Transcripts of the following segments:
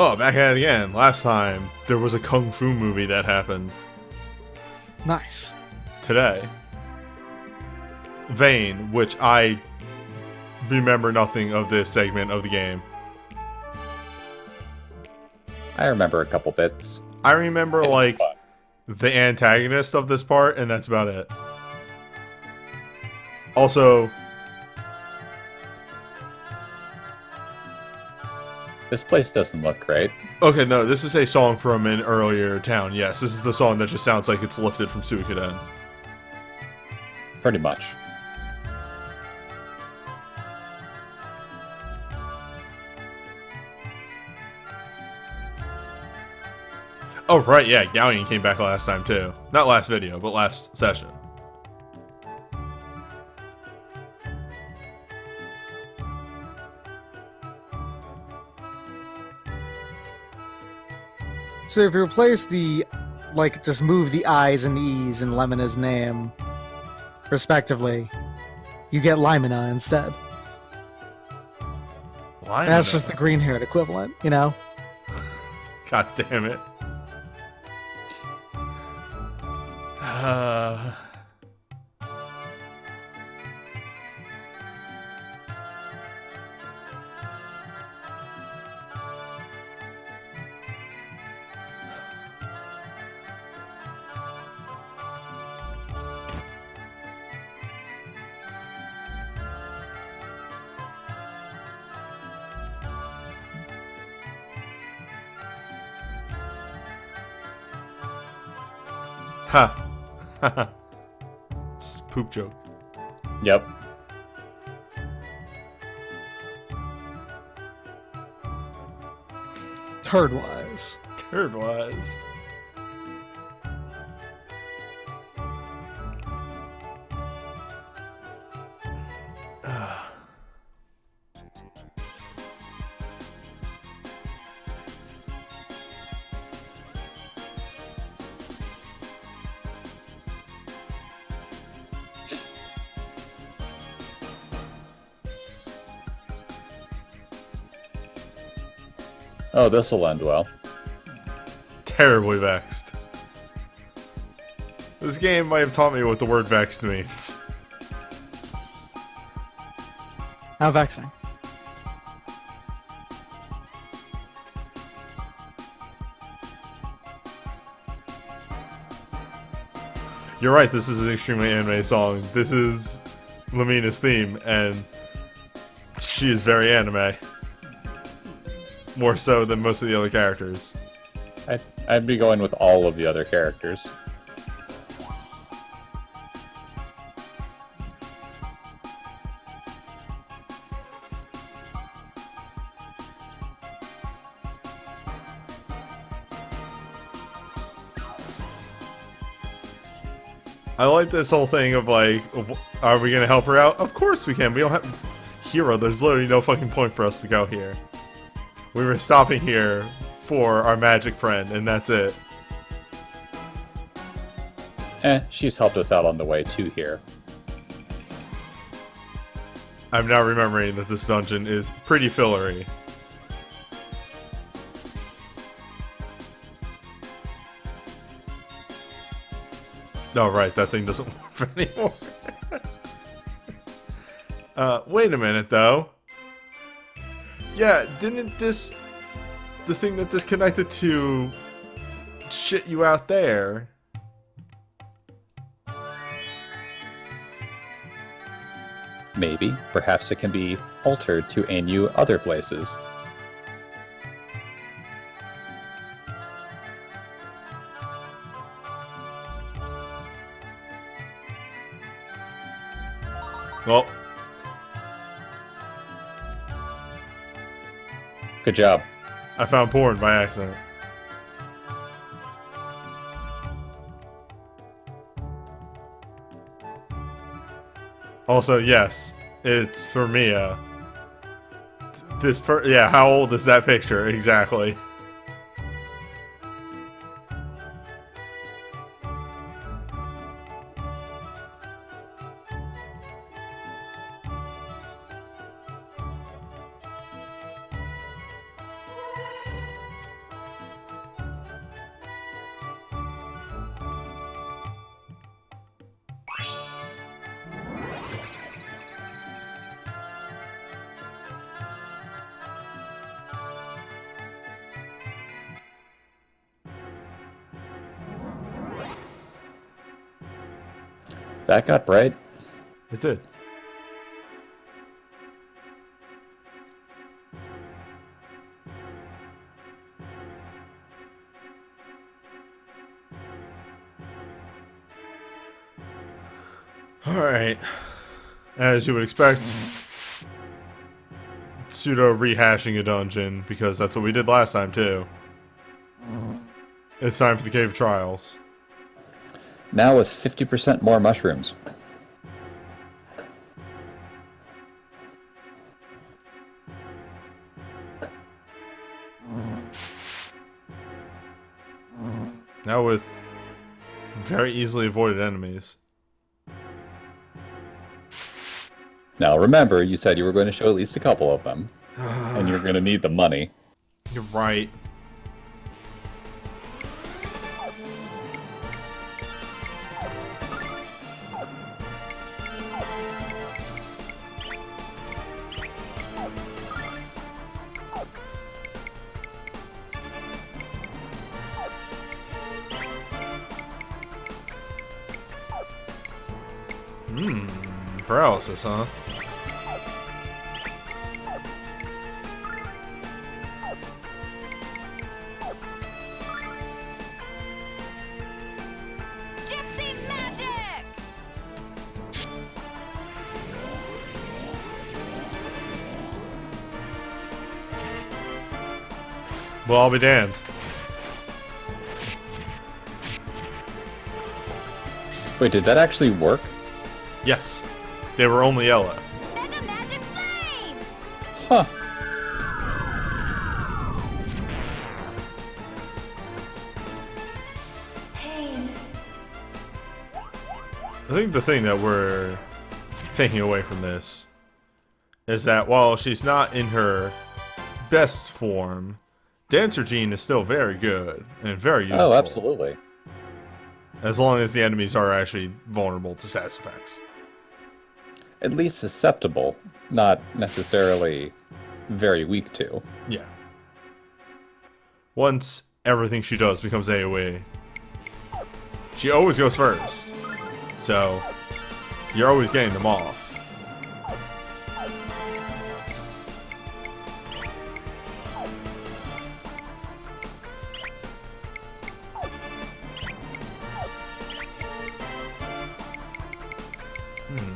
Oh, back at it again. Last time, there was a Kung Fu movie that happened. Nice. Today. Vane, which I remember nothing of this segment of the game. I remember a couple bits. I remember, It was like, fun. the antagonist of this part, and that's about it. Also, This place doesn't look great. okay, no, this is a song from an earlier town. Yes, this is the song that just sounds like it's lifted from Suikoden. Pretty much. Oh, right, yeah, Galleon came back last time, too. Not last video, but last session. So if you replace the, like, just move the I's and the E's in Lemona's name, respectively, you get Limina instead. Why? That's just the green-haired equivalent, you know? God damn it. Ha. It's a poop joke. Yep. Turd-wise. Turd was. Oh, this'll end well. Terribly vexed. This game might have taught me what the word vexed means. How vexing. You're right, this is an extremely anime song. This is Lamina's theme, and she is very anime. More so than most of the other characters. I'd be going with all of the other characters. I like this whole thing of like, are we gonna help her out? Of course we can. We don't have... Hero, there's literally no fucking point for us to go here. We were stopping here for our magic friend, and that's it. She's helped us out on the way to here. I'm now remembering that this dungeon is pretty fillery. Oh, right, that thing doesn't work anymore. Wait a minute, though. Yeah, didn't this... The thing that this connected to... shit you out there... Maybe. Perhaps it can be altered to aim you other places. Well... Good job. I found porn by accident. Also, yes, it's for Mia. Yeah, how old is that picture exactly? Back up, right? It did. Alright. As you would expect, pseudo rehashing a dungeon, because that's what we did last time too. It's time for the Cave of Trials. Now with 50% more mushrooms. Now with very easily avoided enemies. Now remember, you said you were going to show at least a couple of them. And you're going to need the money. You're right. Paralysis, huh? Gypsy magic! Well, I'll be damned. Wait, did that actually work? Yes. They were only yellow. Mega magic flame! Huh. Pain. I think the thing that we're taking away from this is that while she's not in her best form, Dancer Gene is still very good and very useful. Oh, absolutely. As long as the enemies are actually vulnerable to status effects. At least susceptible, not necessarily very weak to. Yeah. Once everything she does becomes AoE, she always goes first. So, you're always getting them off.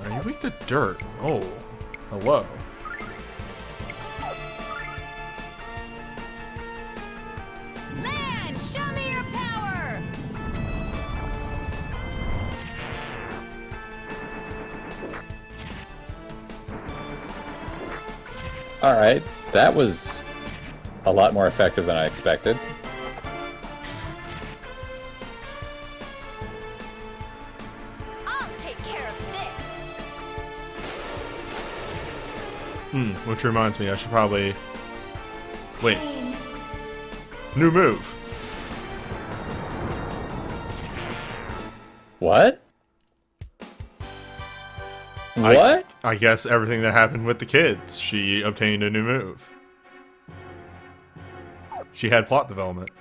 Are you weak to dirt? Oh, hello. Land, show me your power! Alright, that was a lot more effective than I expected. I'll take care of this! Which reminds me, I should probably... Wait. Pain. New move. What? What? I guess everything that happened with the kids, she obtained a new move. She had plot development.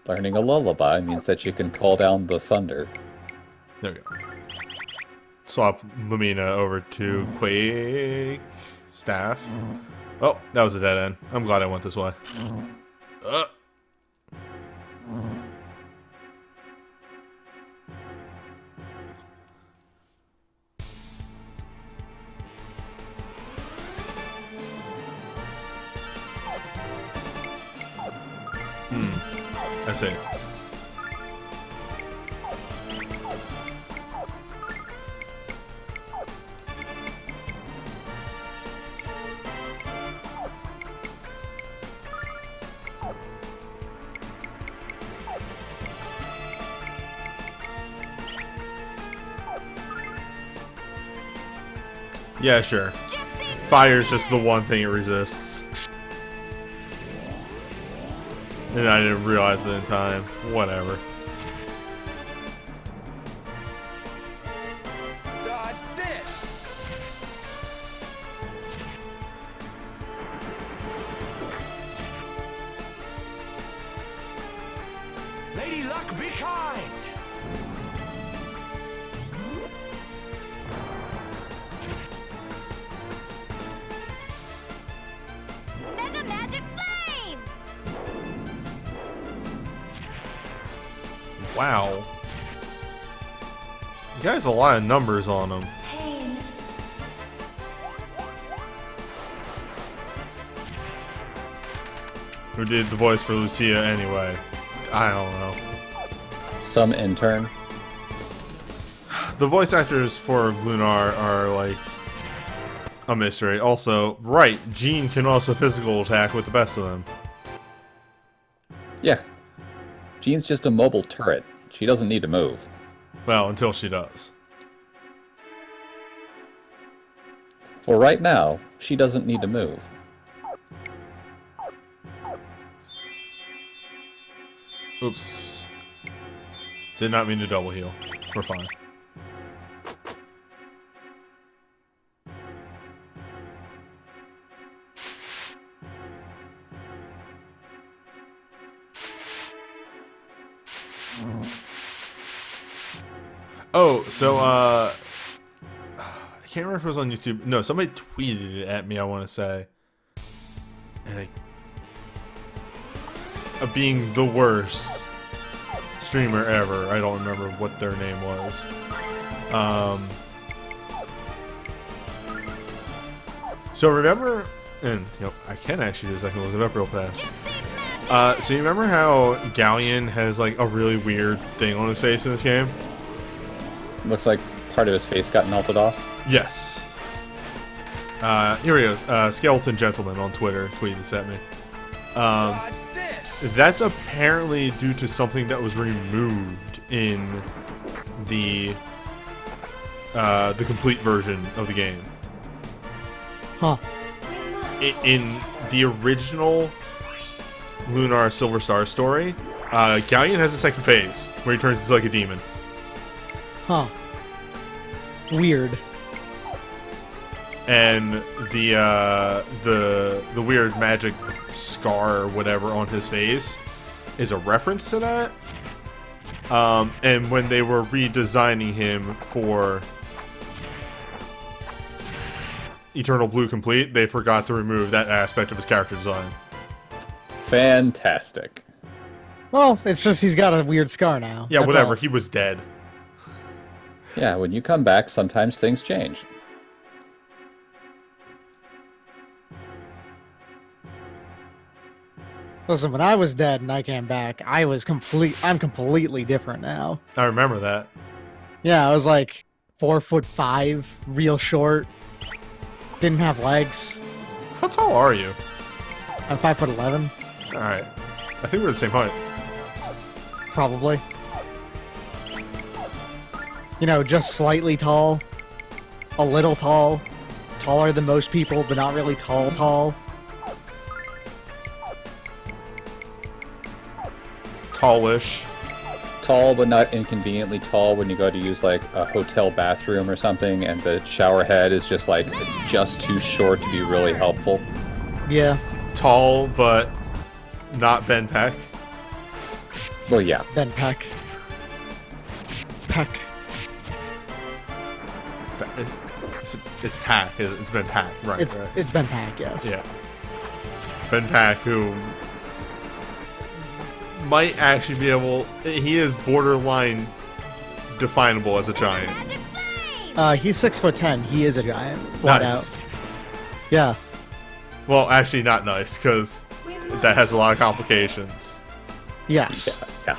Learning a lullaby means that you can call down the thunder. There we go. Swap Lumina over to Quake Staff. Oh, that was a dead end. I'm glad I went this way. I see. Yeah, sure. Gypsy Fire's just the one thing it resists. And I didn't realize it in time. Whatever. Dodge this! Lady Luck, be kind! Wow. You guys have a lot of numbers on them. Pain. Who did the voice for Lucia anyway? I don't know. Some intern. The voice actors for Lunar are like a mystery. Also, right, Jean can also physical attack with the best of them. Yeah. Jean's just a mobile turret. She doesn't need to move. Well, until she does. For right now, she doesn't need to move. Oops. Did not mean to double heal. We're fine. Oh, so, I can't remember if it was on YouTube. No, somebody tweeted it at me, I want to say. And being the worst streamer ever. I don't remember what their name was. So remember, and I can actually just look it up real fast. So you remember how Galleon has like a really weird thing on his face in this game? Looks like part of his face got melted off. Yes. Here he goes. Skeleton Gentleman on Twitter tweeted this at me. Dodge this. That's apparently due to something that was removed in the complete version of the game. Huh. In the original Lunar Silver Star story, Galleon has a second phase where he turns into like a demon. Huh. Weird. And the weird magic scar or whatever on his face is a reference to that. And when they were redesigning him for Eternal Blue Complete, they forgot to remove that aspect of his character design. Fantastic. Well, it's just he's got a weird scar now. Yeah, That's whatever. all. He was dead. Yeah, when you come back, sometimes things change. Listen, when I was dead and I came back, I'm completely different now. I remember that. Yeah, I was like 4'5", real short, didn't have legs. How tall are you? I'm 5'11", Alright. I think we're the same height. probably. Just slightly tall, a little tall, taller than most people, but not really tall. Tallish. Tall, but not inconveniently tall when you go to use like a hotel bathroom or something, and the shower head is just like just too short to be really helpful. Yeah, Tall, but not Ben Peck. Well, yeah. Ben Peck. Peck. It's Pack. It's Ben Pack. Right, right. It's Ben Peck, yes. Yeah. Ben Pack, who might actually be able... He is borderline definable as a giant. Magic flame. He's 6'10". He is a giant. Flat Nice. out. Yeah. Well, actually not nice, because that has a lot of complications. Yes. Yeah.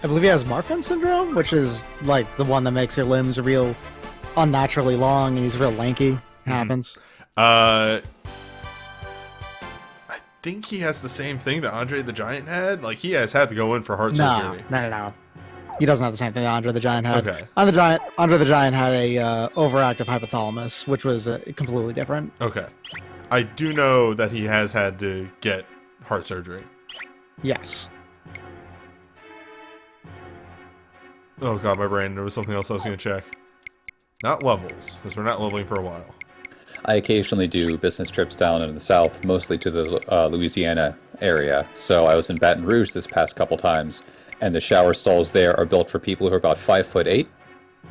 I believe he has Marfan syndrome, which is like the one that makes your limbs real unnaturally long, and he's real lanky. It happens. I think he has the same thing that Andre the Giant had. Like, he has had to go in for heart No, surgery. no. He doesn't have the same thing Andre the Giant had. Okay. Andre the Giant had a overactive hypothalamus, which was completely different. Okay. I do know that he has had to get heart surgery. Yes. Oh god, my brain. There was something else I was going to check. Not levels, because we're not leveling for a while. I occasionally do business trips down in the south, mostly to the Louisiana area. So I was in Baton Rouge this past couple times, and the shower stalls there are built for people who are about 5'8",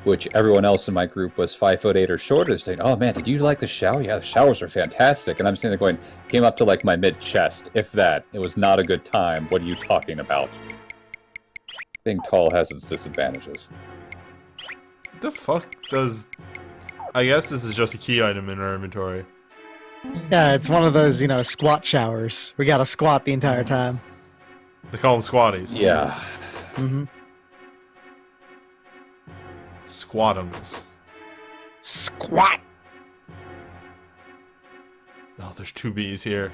which everyone else in my group was 5'8" or shorter, saying, "Oh man, did you like the shower? Yeah, the showers are fantastic." And I'm sitting there going, came up to like my mid-chest, if that. It was not a good time. What are you talking about? Being tall has its disadvantages. The fuck does... I guess this is just a key item in our inventory. Yeah, it's one of those, squat showers. We gotta squat the entire time. They call them squatties. Yeah. Mm-hmm. Squatums. Squat! Oh, there's 2 B's here.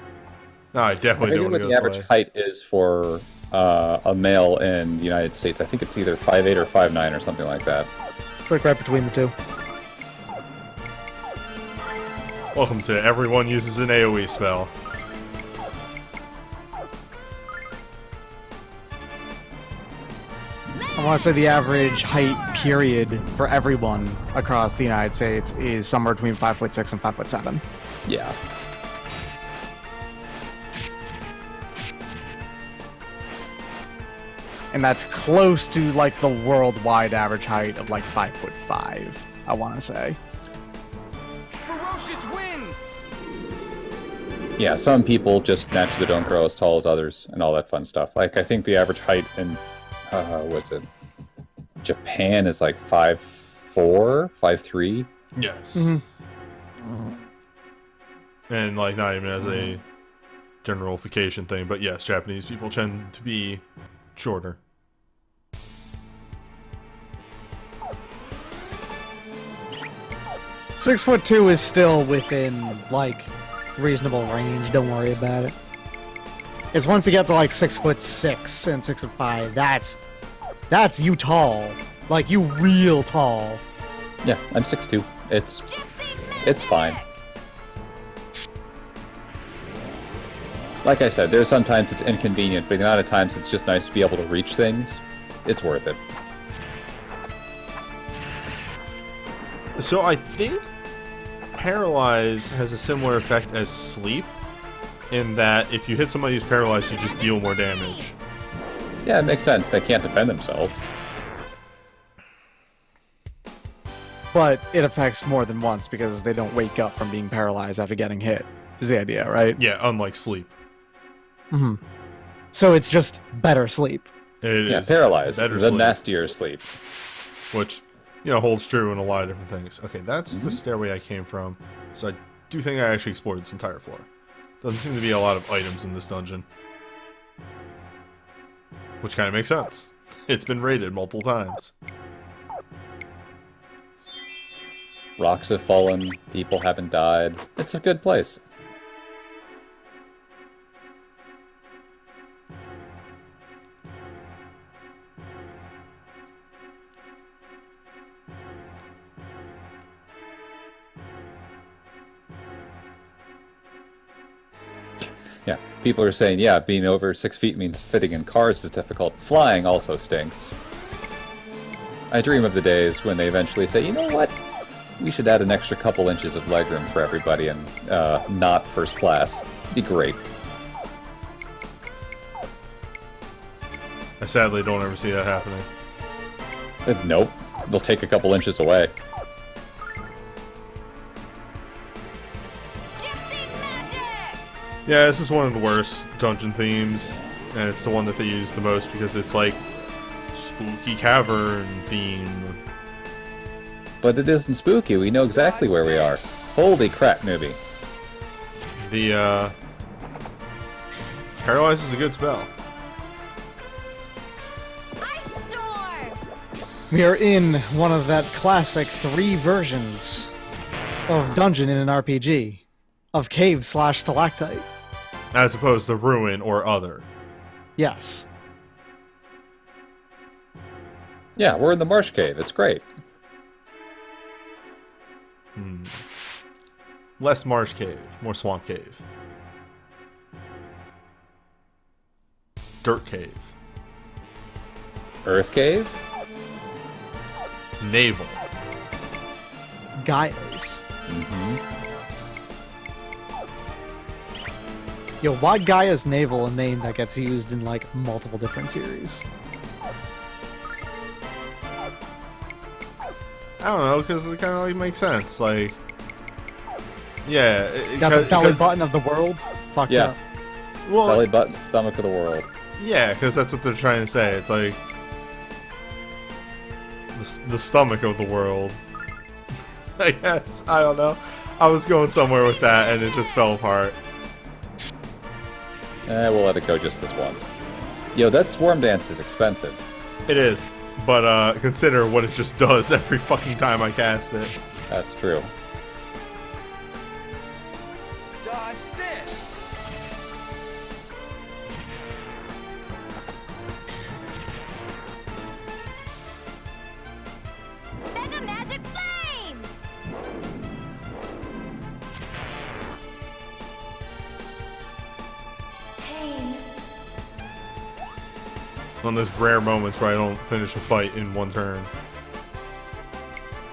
No, I I definitely forget don't what want to the go average this way. height is for a male in the United States. I think it's either 5'8" or 5'9" or something like that. It's like right between the two. Welcome to Everyone Uses an AoE Spell. I want to say the average height period for everyone across the United States is somewhere between 5'6" and 5'7". Yeah. And that's close to like the worldwide average height of like 5'5", I want to say. Ferocious wind! Yeah, some people just naturally don't grow as tall as others and all that fun stuff. Like, I think the average height in, what's it? Japan is like 5'4", 5'3". Yes. Mm-hmm. And, like, not even as a generalification thing, but yes, Japanese people tend to be shorter. Six 6'2" is still within like reasonable range. Don't worry about it. It's once you get to like 6'6" and 6'5", that's you tall, like you real tall. Yeah, I'm 6'2". It's Gypsy fine. magic! Like I said, there's sometimes it's inconvenient, but the amount of times it's just nice to be able to reach things, it's worth it. So I think Paralyze has a similar effect as Sleep, in that if you hit somebody who's paralyzed, you just deal more damage. Yeah, it makes sense. They can't defend themselves. But it affects more than once because they don't wake up from being paralyzed after getting hit, is the idea, right? Yeah, unlike Sleep. Mm-hmm. So it's just better sleep. It Yeah, is paralyzed. better The sleep, nastier sleep. which, holds true in a lot of different things. Okay, that's the stairway I came from, so I do think I actually explored this entire floor. Doesn't seem to be a lot of items in this dungeon. Which kind of makes sense. It's been raided multiple times. Rocks have fallen. People haven't died. It's a good place. Yeah, people are saying, yeah, being over 6 feet means fitting in cars is difficult. Flying also stinks. I dream of the days when they eventually say, you know what? We should add an extra couple inches of legroom for everybody and not first class. Be great. I sadly don't ever see that happening. Nope. They'll take a couple inches away. Gypsy magic! Yeah, this is one of the worst dungeon themes, and it's the one that they use the most because it's like spooky cavern theme. But it isn't spooky. We know exactly where we are. Holy crap, newbie. The Paralyze is a good spell. Ice storm! We are in one of that classic 3 versions of dungeon in an RPG, of cave/stalactite. As opposed to ruin or other. Yes. Yeah, we're in the marsh cave. It's great. Less marsh cave, more swamp cave. Dirt cave. Earth cave? Navel. Gaia's. Mm-hmm. Yo, why Gaia's Navel a name that gets used in like multiple different series? don't know, because it kind of like makes sense. Like, yeah, Got the belly button of the world. Fuck Yeah. up. Well, Belly button, stomach of the world. yeah, because that's what they're trying to say. It's like the stomach of the world. I guess. I don't know. I was going somewhere with that, and it just fell apart. We'll let it go just this once. Yo, that swarm dance is expensive. It is, but consider what it just does every fucking time I cast it. That's true. Dodge this. Mega Magic Flame! Pain. On those rare moments where I don't finish a fight in one turn.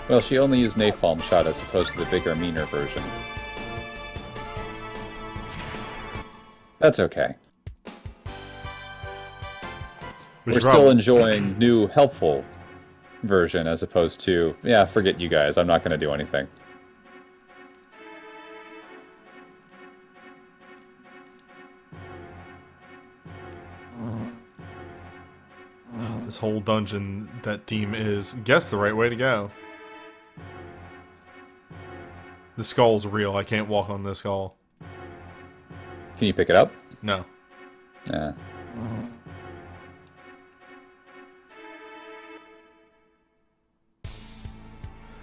Well, she only used napalm shot as opposed to the bigger, meaner version. That's okay. Which We're is still probably- enjoying new, helpful version as opposed to, yeah, forget you guys, I'm not going to do anything. This whole dungeon, that theme is, guess the right way to go. The skull's real. I can't walk on this skull. Can you pick it up? No. Yeah.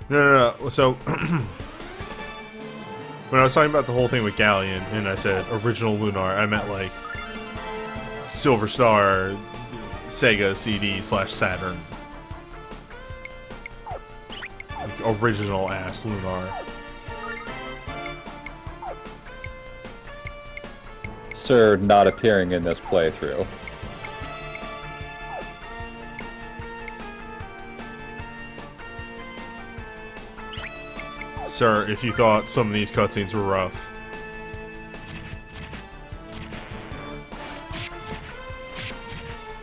No. So, when I was talking about the whole thing with Galleon, and I said original Lunar, I meant like Silver Star, Sega CD/Saturn. Like original ass Lunar. Sir not appearing in this playthrough. Sir, if you thought some of these cutscenes were rough.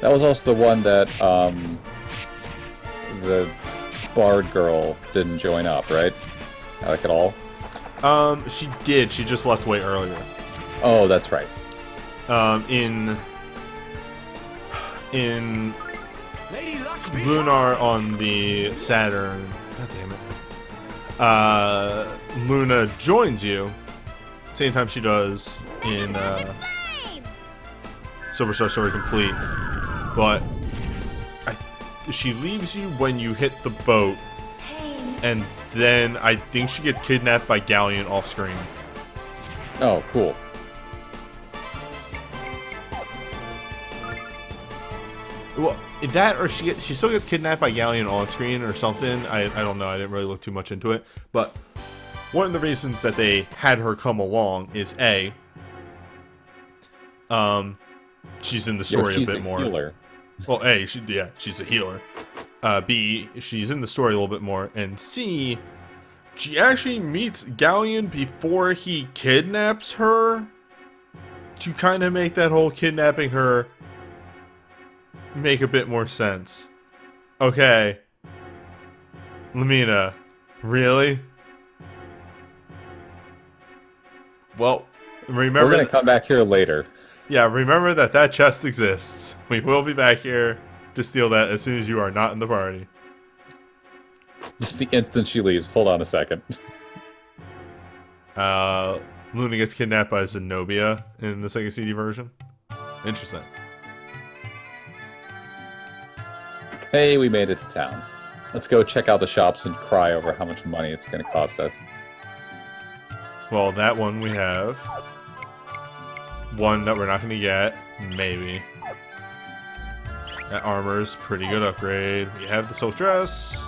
That was also the one that, the Bard girl didn't join up, right? Like at all? She did. She just left way earlier. Oh, that's right. In Lady Luck be Lunar on the Saturn. God damn it. Luna joins you. Same time she does in Flame! Silver Star Story Complete. But she leaves you when you hit the boat. Pain. And then I think she gets kidnapped by Galleon off screen. Oh, cool. Well, that or she still gets kidnapped by Galleon on screen or something. I don't know. I didn't really look too much into it. But one of the reasons that they had her come along is A, she's in the story She's a bit more. Healer. Well, A, she's a healer. B, she's in the story a little bit more. And C, she actually meets Galleon before he kidnaps her to kind of make that whole kidnapping her make a bit more sense. Okay. Lamina, really? Well, remember... We're gonna come back here later. Yeah, remember that chest exists. We will be back here to steal that as soon as you are not in the party. Just the instant she leaves. Hold on a second. Luna gets kidnapped by Zenobia in the Sega CD version. Interesting. Hey, we made it to town. Let's go check out the shops and cry over how much money it's gonna cost us. Well, that one we have. One that we're not going to get. Maybe. That armor's pretty good upgrade. We have the silk dress.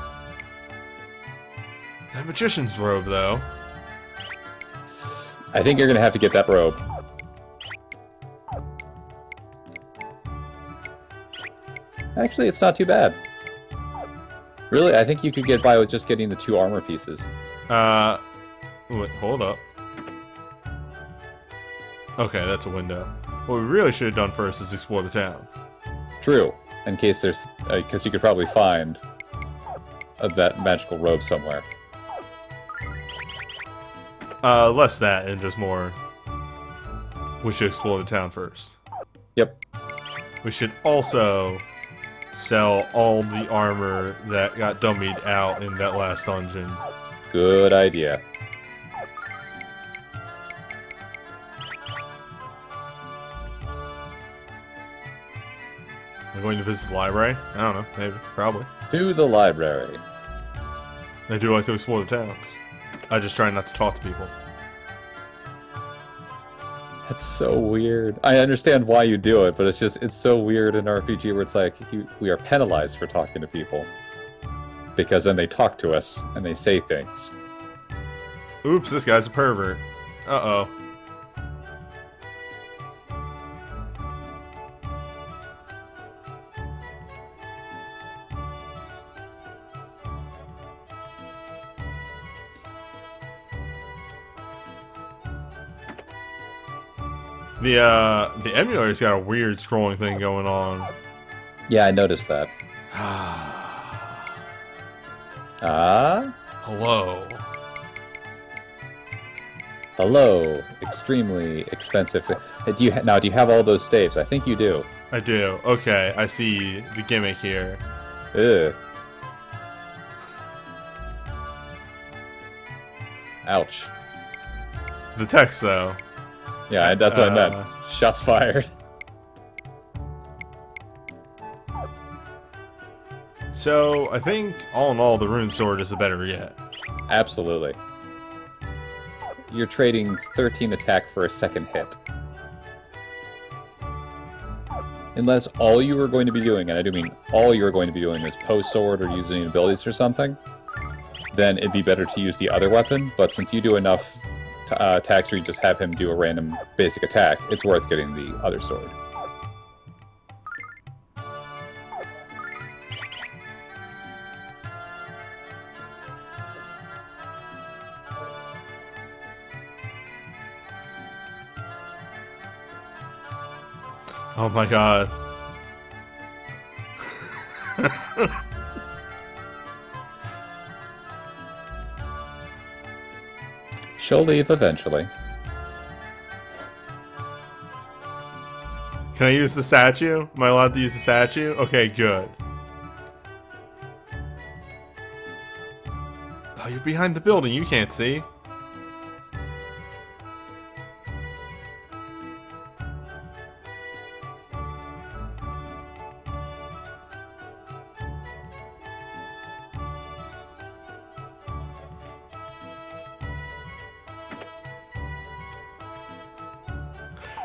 That magician's robe, though. I think you're gonna have to get that robe. Actually, it's not too bad. Really, I think you could get by with just getting the 2 armor pieces. Wait, hold up. Okay, that's a window. What we really should have done first is explore the town. True. In case there's... because you could probably find that magical robe somewhere. Less that and just more. We should explore the town first. Yep. We should also sell all the armor that got dummied out in that last dungeon. Good idea. We're going to visit the library? I don't know. Maybe. Probably. To the library. I do like to explore the towns. I just try not to talk to people. That's so weird. I understand why you do it, but it's so weird in RPG where it's like, we are penalized for talking to people. Because then they talk to us, and they say things. Oops, this guy's a pervert. Uh-oh. The emulator's got a weird scrolling thing going on. Yeah, I noticed that. Hello. Hello. Extremely expensive. Do you have all those staves? I think you do. I do. Okay, I see the gimmick here. Ugh. Ouch. The text, though. Yeah, that's what I meant. Shots fired. So, I think, all in all, the rune sword is a better get. Absolutely. You're trading 13 attack for a second hit. Unless all you are going to be doing, and I do mean all you're going to be doing, is post sword or using abilities or something, then it'd be better to use the other weapon, but since you do enough attacks where you just have him do a random basic attack, it's worth getting the other sword. Oh my god. She'll leave eventually. Can I use the statue? Am I allowed to use the statue? Okay, good. Oh, you're behind the building. You can't see.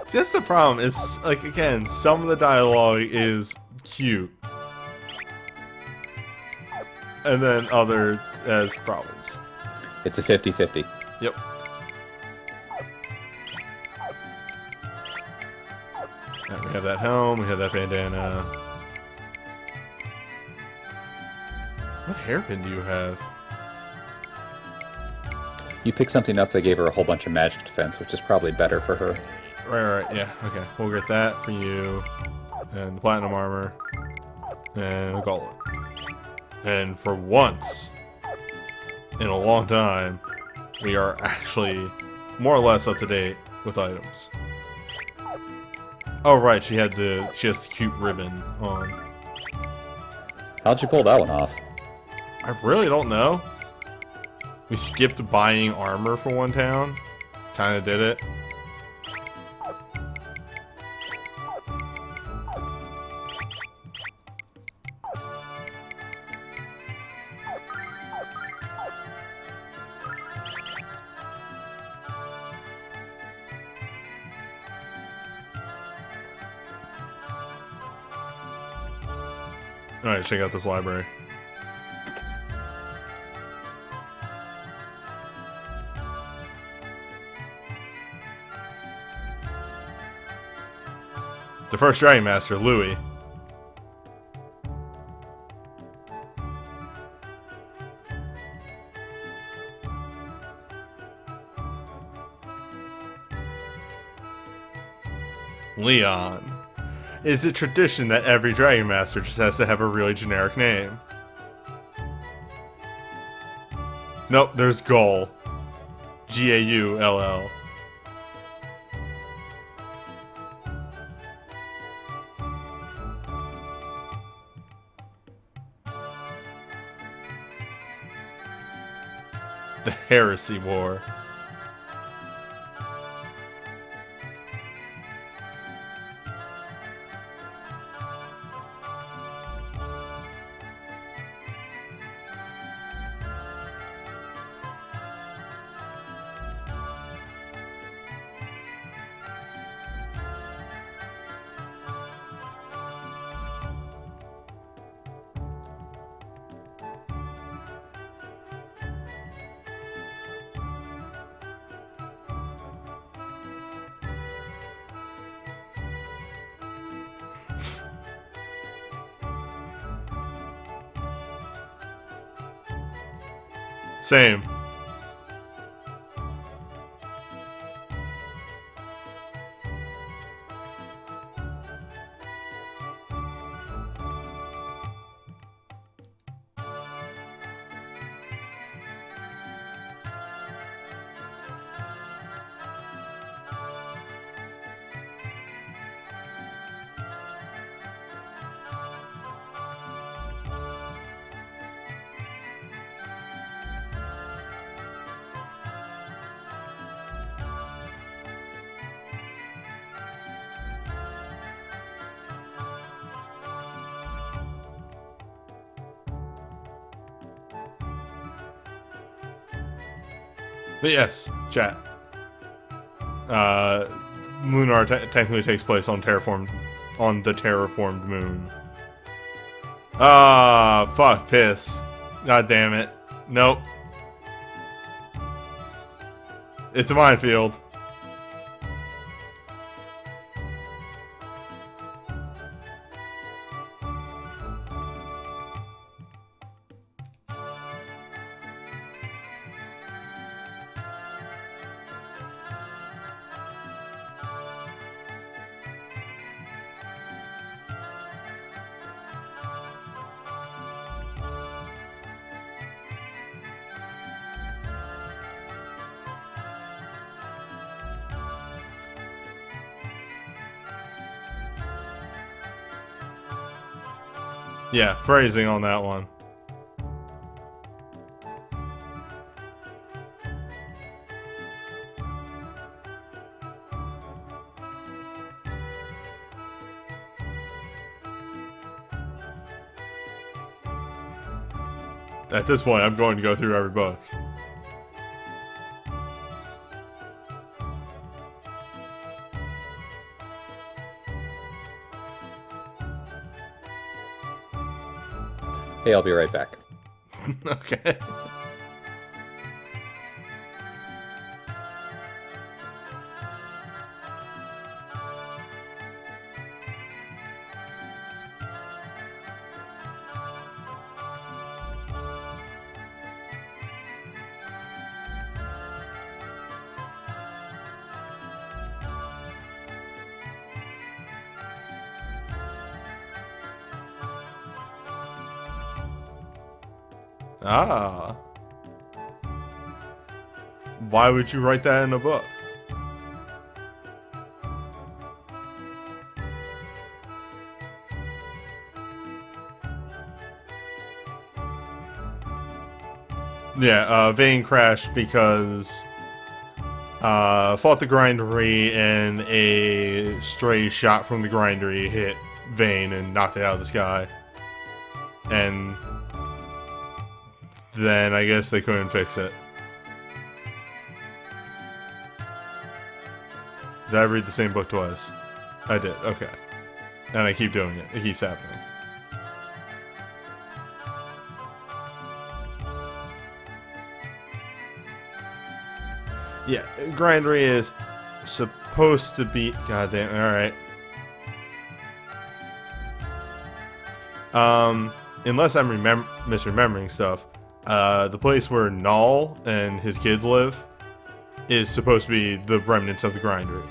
See, that's the problem. It's like, again, some of the dialogue is cute, and then other has problems. It's a 50-50. Yep. And we have that helm. We have that bandana. What hairpin do you have? You pick something up that gave her a whole bunch of magic defense, which is probably better for her. Right, yeah, okay. We'll get that for you. And the platinum armor. And a gauntlet. And for once, in a long time, we are actually more or less up to date with items. Oh right, she has the cute ribbon on. How'd you pull that one off? I really don't know. We skipped buying armor for one town. Kinda did it. Alright, check out this library. The first Dragon Master, Louis. Leon. Is it tradition that every Dragon Master just has to have a really generic name? Nope, there's Gull. Gaull. The Heresy War. Same. But yes, chat. Lunar technically takes place on the terraformed moon. Ah, fuck, piss. God damn it. Nope. It's a minefield. Yeah, phrasing on that one. At this point, I'm going to go through every book. Hey, I'll be right back. Okay. Ah. Why would you write that in a book? Yeah, Vane crashed because fought the grindery and a stray shot from the grindery hit Vane and knocked it out of the sky. And then I guess they couldn't fix it. Did I read the same book twice? I did, okay. And I keep doing it. It keeps happening. Yeah, grindery is supposed to be... Goddamn, alright. Unless I'm misremembering stuff, the place where Null and his kids live is supposed to be the remnants of the grindery.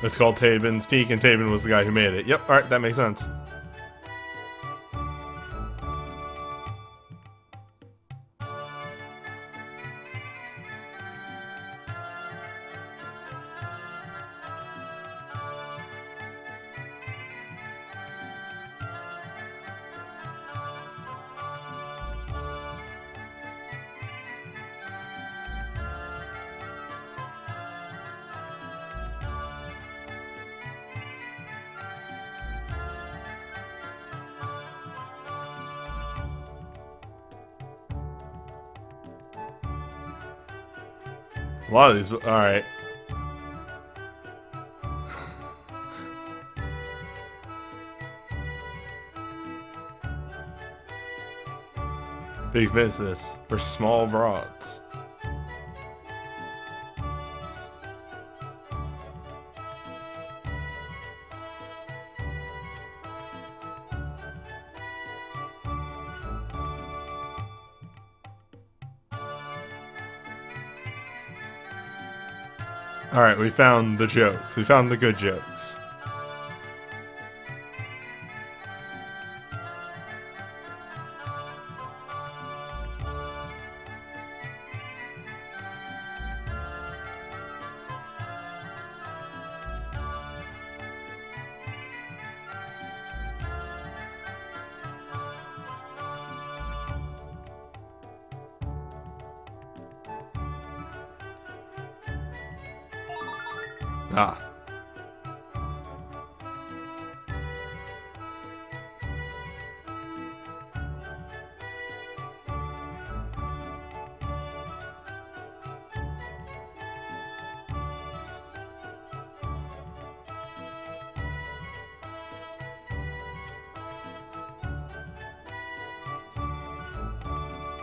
It's called Tabin's Peak, and Tabin was the guy who made it. Yep, alright, that makes sense. A lot of these, alright. Big business for small broads. Alright, we found the jokes. We found the good jokes. Ah.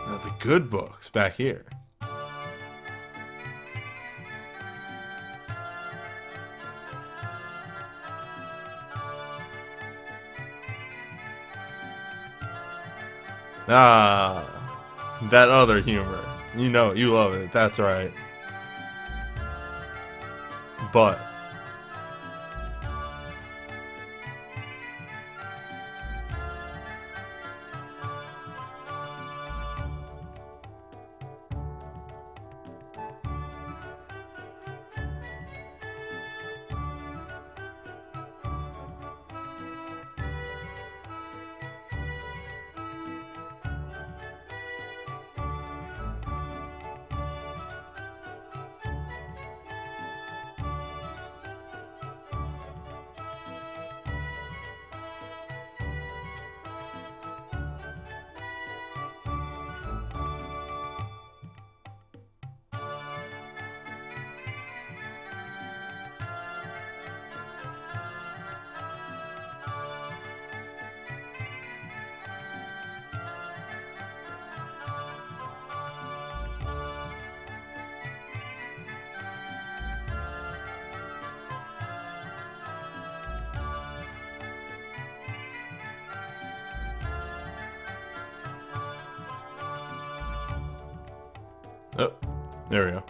Now the good books back here. Ah, that other humor. You know, you love it. That's right. But oh, there we go.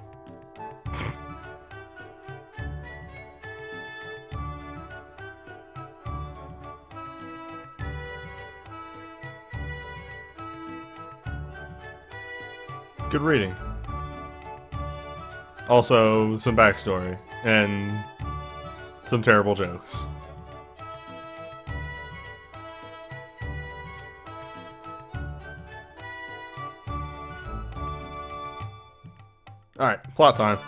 Good reading. Also, some backstory and some terrible jokes. Alright, plot time.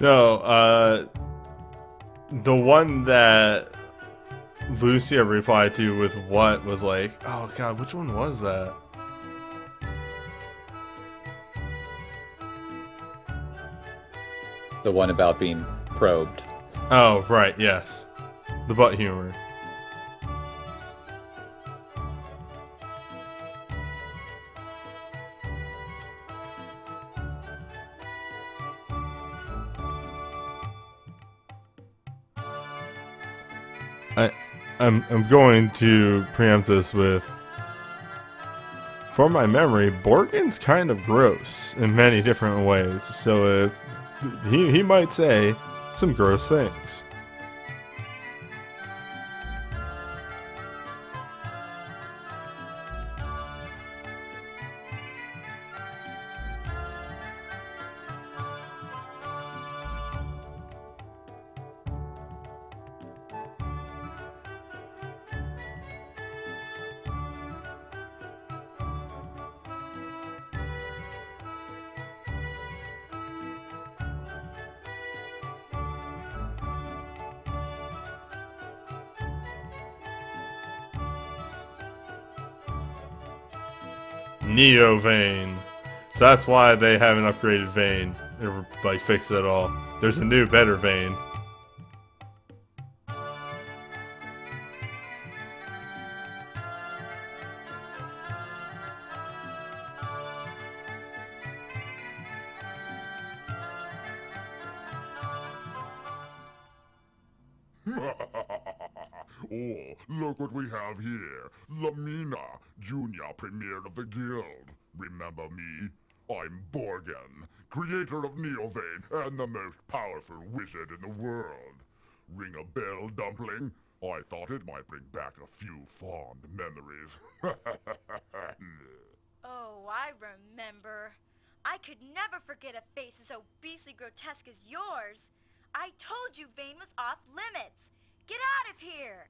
No, the one that Lucia replied to with what was like, oh god, which one was that? The one about being probed. Oh, right, yes. The butt humor. I'm going to preempt this with, from my memory, Borgen's kind of gross in many different ways. So if he might say some gross things. Neo Vein. So that's why they haven't upgraded Vein, or like fixed it at all. There's a new, better Vein. Oh, look what we have here. Lamina, junior premier of the guild. Remember me? I'm Borgen, creator of Neovein and the most powerful wizard in the world. Ring a bell, Dumpling? I thought it might bring back a few fond memories. Oh, I remember. I could never forget a face as obesely grotesque as yours. I told you Vane was off limits. Get out of here!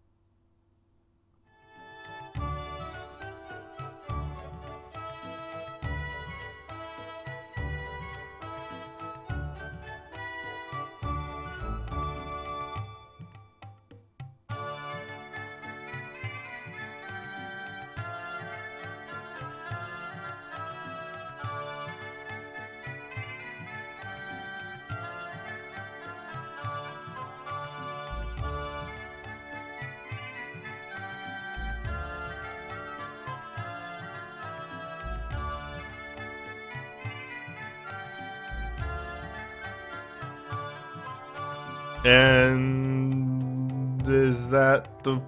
And is that the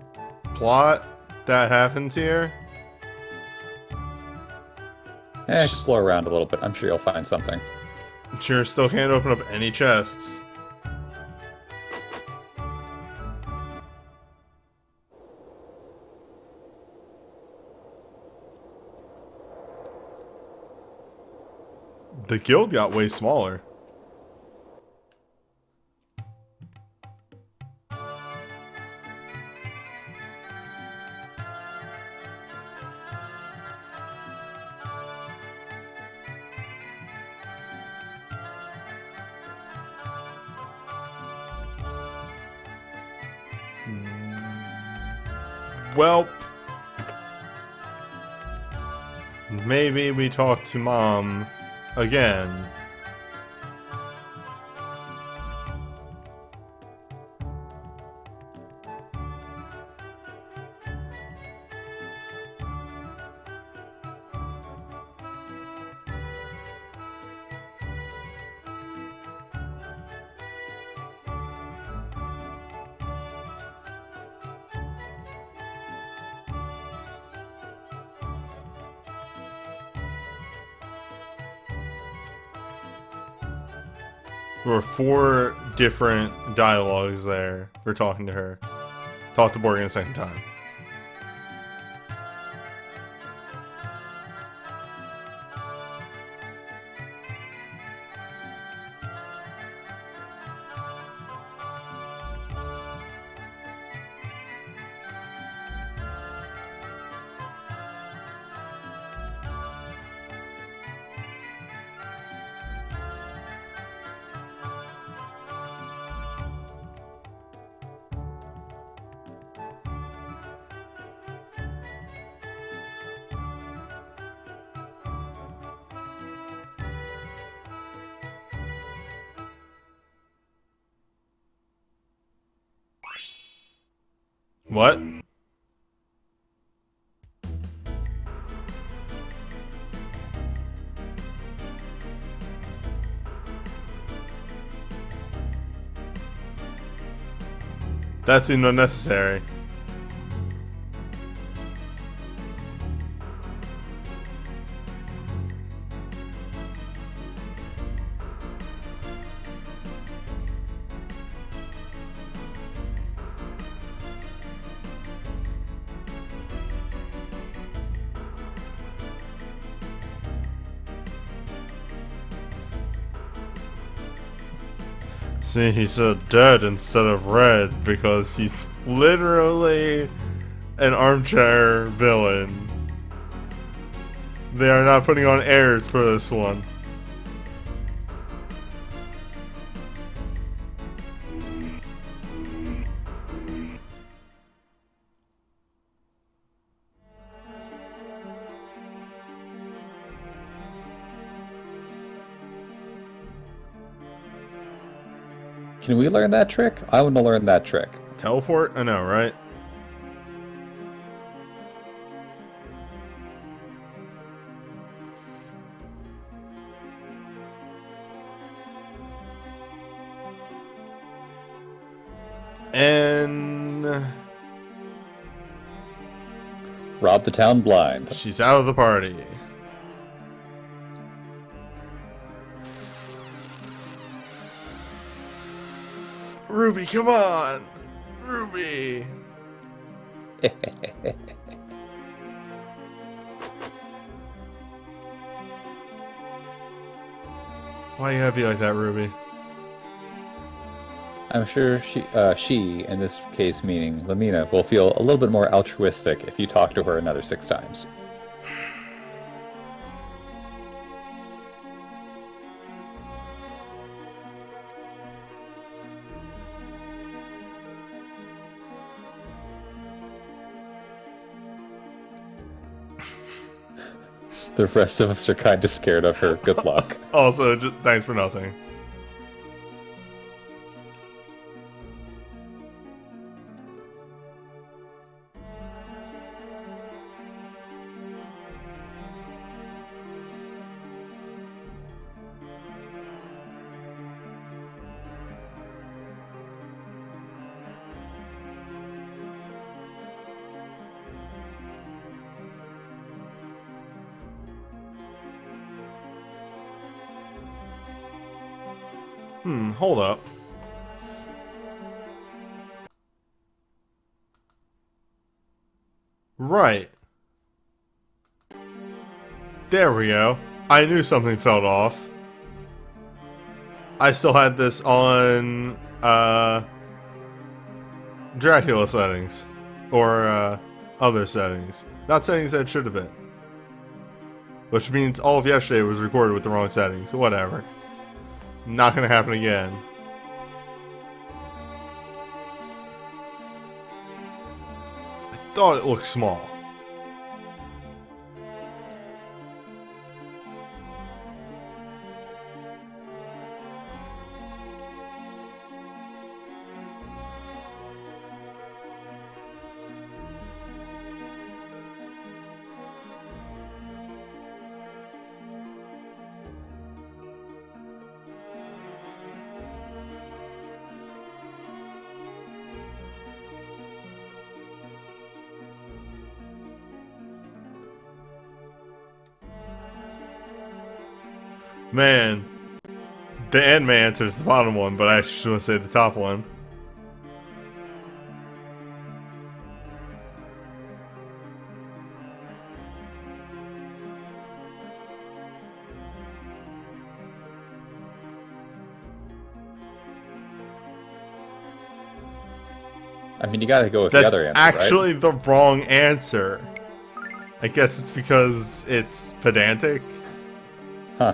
plot that happens here? Explore around a little bit. I'm sure you'll find something. Sure, still can't open up any chests. The guild got way smaller. Well, maybe we talk to Mom again. There were 4 different dialogues there for talking to her. Talk to Borgen a second time. What? That seemed unnecessary. See, he said dead instead of red because he's literally an armchair villain. They are not putting on airs for this one. Can we learn that trick? I want to learn that trick. Teleport? I know, right? And Rob the town blind. she's out of the party. Ruby, come on! Ruby! Why you gotta be like that, Ruby? I'm sure she, in this case meaning Lamina, will feel a little bit more altruistic if you talk to her another 6 times. The rest of us are kind of scared of her. Good luck. Also, just thanks for nothing. Hold up. Right. There we go. I knew something felt off. I still had this on, Dracula settings. Or, other settings. Not settings that it should have been. Which means all of yesterday was recorded with the wrong settings. Whatever. Not gonna happen again. I thought it looked small. Man, the end may answer is the bottom one, but I actually want to say the top one. I mean, you gotta go with That's the other answer, actually right? the wrong answer. I guess it's because it's pedantic. Huh.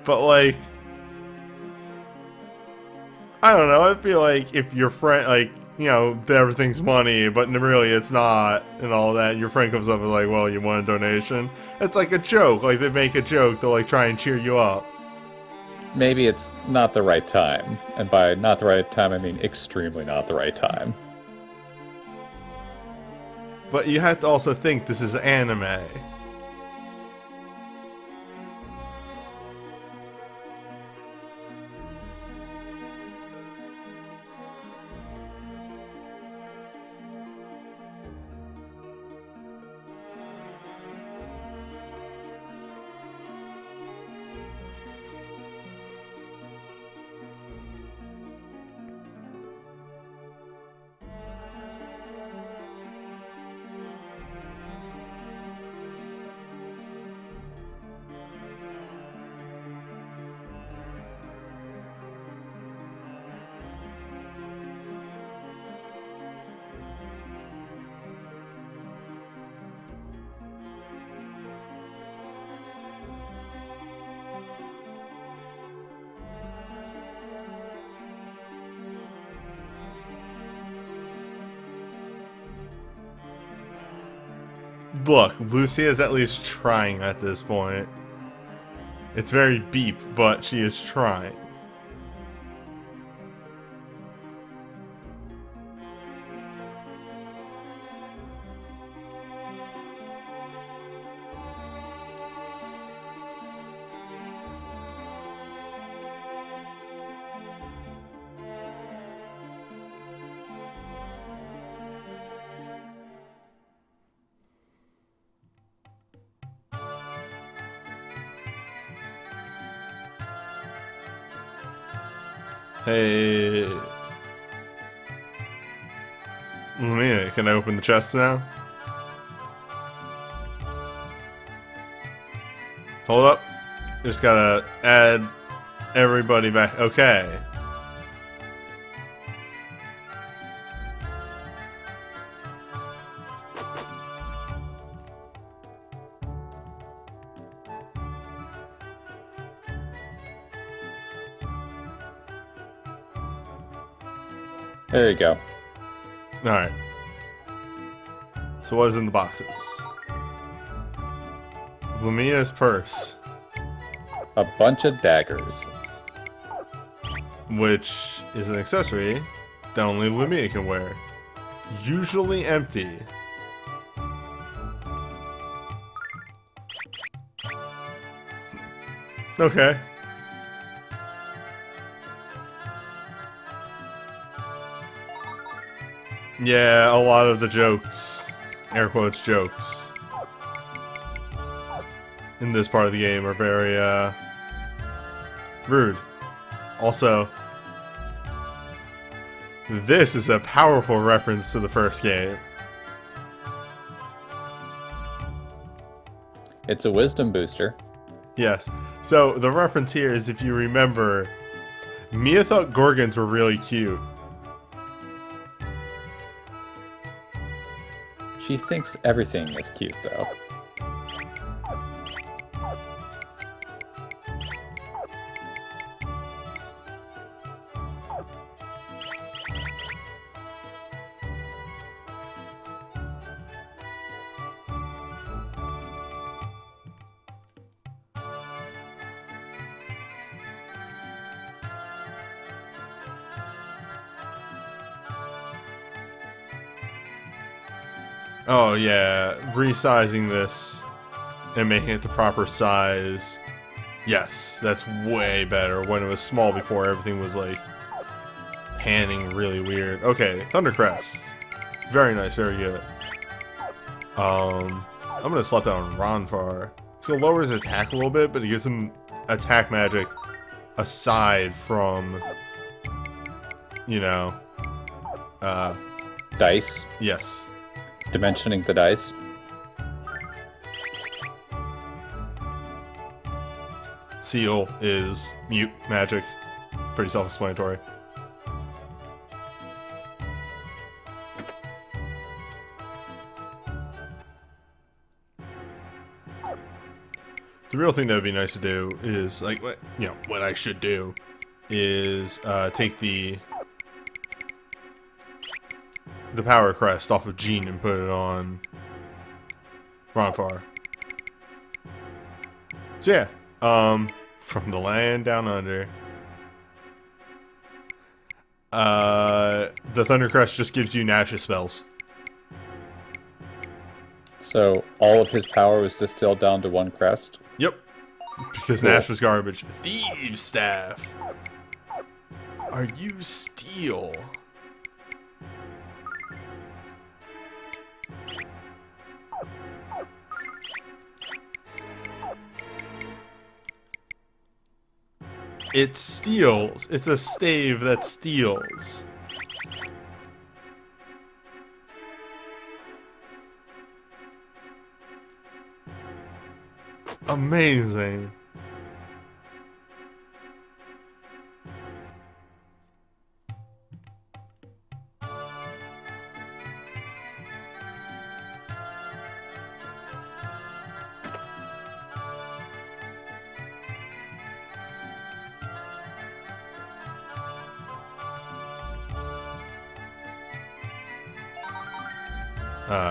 But like, I don't know. I feel like if your friend, like, you know, everything's money, but really it's not, and all that, your friend comes up and like, well, you want a donation? It's like a joke. Like, they make a joke to like try and cheer you up. Maybe it's not the right time. And by not the right time, I mean extremely not the right time. But you have to also think this is anime. Look, Lucy is at least trying at this point. It's very beep, but she is trying. Hey. Lumina, can I open the chest now? Hold up. Just gotta add everybody back. Okay. There you go. Alright. So what is in the boxes? Lumina's purse, A bunch of daggers. which is an accessory that only Lumina can wear. Usually empty. Okay. Yeah, a lot of the jokes, air quotes jokes, in this part of the game are very, rude. Also, this is a powerful reference to the first game. It's a wisdom booster. Yes. So, the reference here is, if you remember, Mia thought Gorgons were really cute. She thinks everything is cute, though. Oh yeah, resizing this and making it the proper size. Yes, that's way better. When it was small before, everything was like panning really weird. Okay, Thundercrest. Very nice, very good. I'm gonna slap down Ronfar. It's gonna lower his attack a little bit, but it gives him attack magic aside from, you know, Dice. yes. Dimensioning the dice. Seal is mute magic. Pretty self-explanatory. The real thing that would be nice to do is, like, what I should do is take the power crest off of Jean and put it on Ronfar. So yeah, from the land down under. The Thundercrest just gives you Nash's spells. So all of his power was distilled down to one crest. Yep. Because Cool. Nash was garbage. Thieves Staff! Are you steel? It steals. It's a stave that steals. Amazing.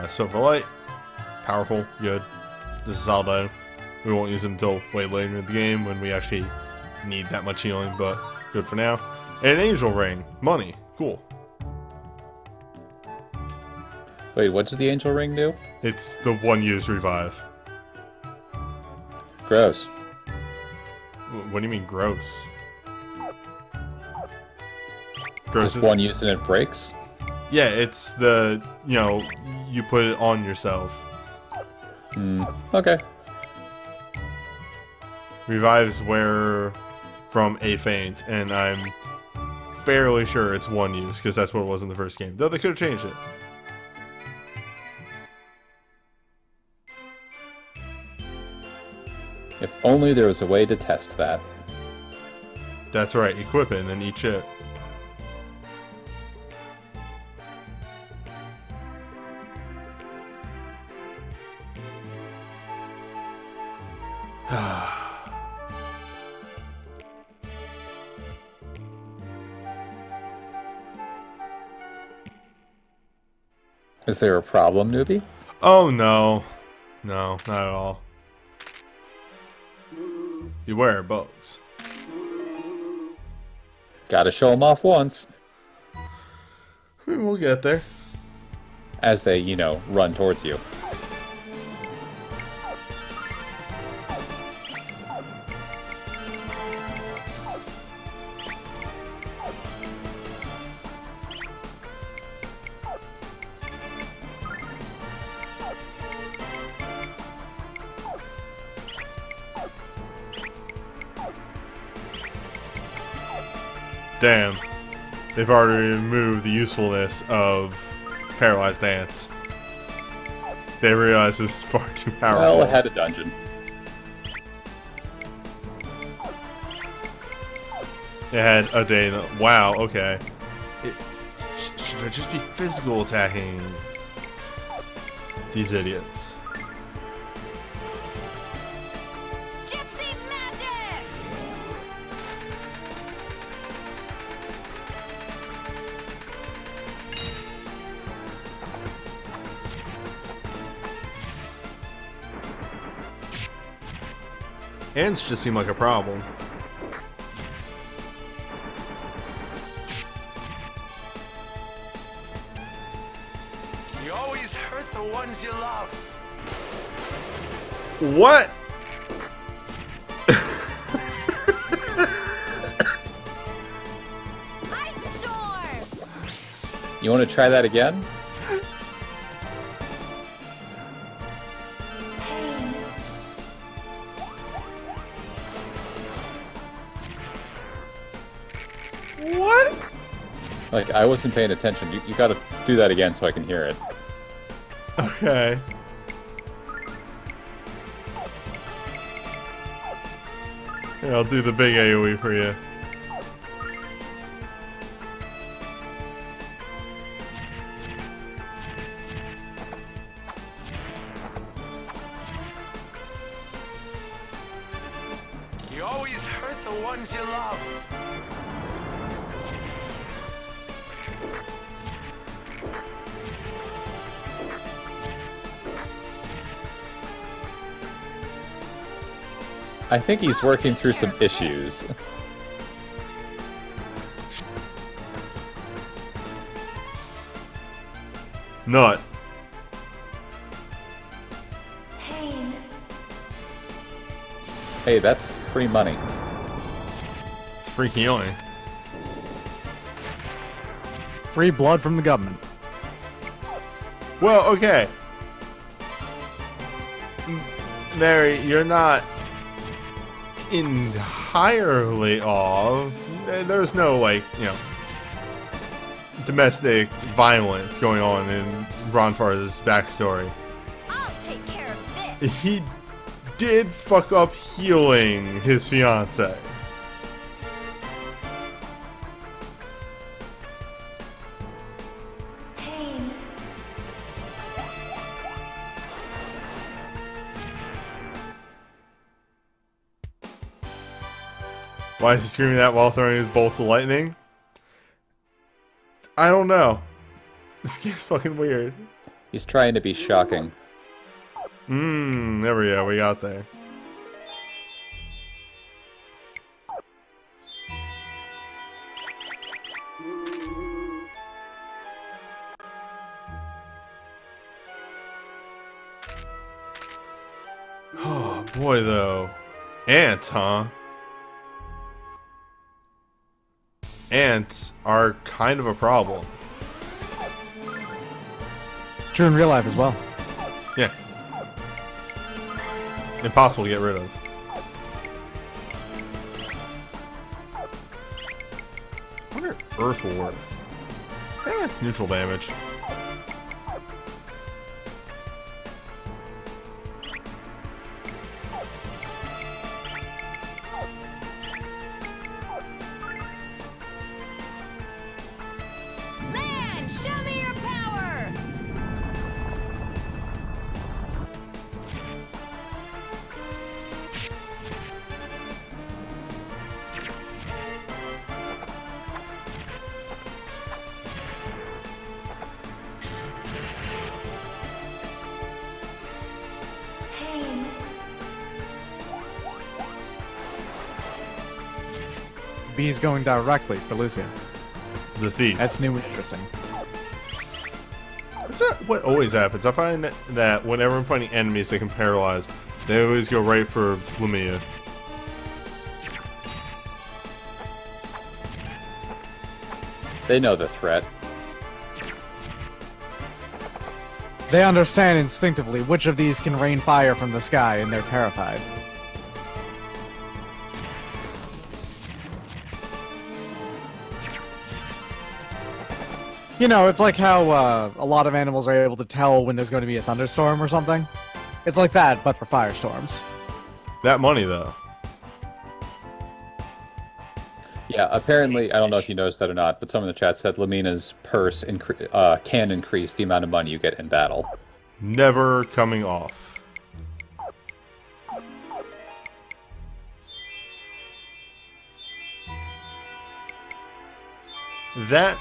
Silver Light. Powerful, good. This is a solid item. We won't use it until way later in the game when we actually need that much healing, but good for now. And an angel ring. Money. Cool. Wait, what does the angel ring do? It's the one use revive. Gross. What do you mean gross? Gross Just is- one use and it breaks? Yeah, it's the, you know, you put it on yourself. Okay. Revives wear from a feint, and I'm fairly sure it's one use, because that's what it was in the first game. Though they could have changed it. If only there was a way to test that. That's right, equip it and then eat shit. Is there a problem, newbie? Oh no. No, not at all. Beware bugs. Gotta show them off once. We'll get there. As they, run towards you. Damn. They've already removed the usefulness of Paralyzed Dance. They realized it was far too powerful. Well, it had a dungeon. It had a day. Wow, okay. Should I just be physical attacking these idiots? Gypsy magic! Ants just seem like a problem. You always hurt the ones you love. What? Ice storm! You want to try that again? What? Like, I wasn't paying attention. You gotta do that again so I can hear it. Okay. Here, I'll do the big AoE for you. You always hurt the ones you love. I think he's working through some issues. Nut. Pain. Hey, that's free money. It's free healing. Free blood from the government. Well, okay. Mary, you're not entirely off. There's no, like, domestic violence going on in Ron Farz's backstory. I'll take care of this. He did fuck up healing his fiance. Pain. Why is he screaming that while throwing his bolts of lightning? I don't know. This game's fucking weird. He's trying to be shocking. There we go. We got there. Oh boy, though. Ants, huh? Ants are kind of a problem. True in real life as well. Yeah. Impossible to get rid of. I wonder if Earth will work. It's neutral damage. Land, show me your power! Pain. B's going directly for Lucia. The thief. That's new and interesting. That's not what always happens. I find that whenever I'm fighting enemies that can paralyze, they always go right for Lumia. They know the threat. They understand instinctively which of these can rain fire from the sky, and they're terrified. You know, it's like how a lot of animals are able to tell when there's going to be a thunderstorm or something. It's like that, but for firestorms. That money, though. Yeah, apparently, I don't know if you noticed that or not, but someone in the chat said Lamina's purse can increase the amount of money you get in battle. Never coming off. That...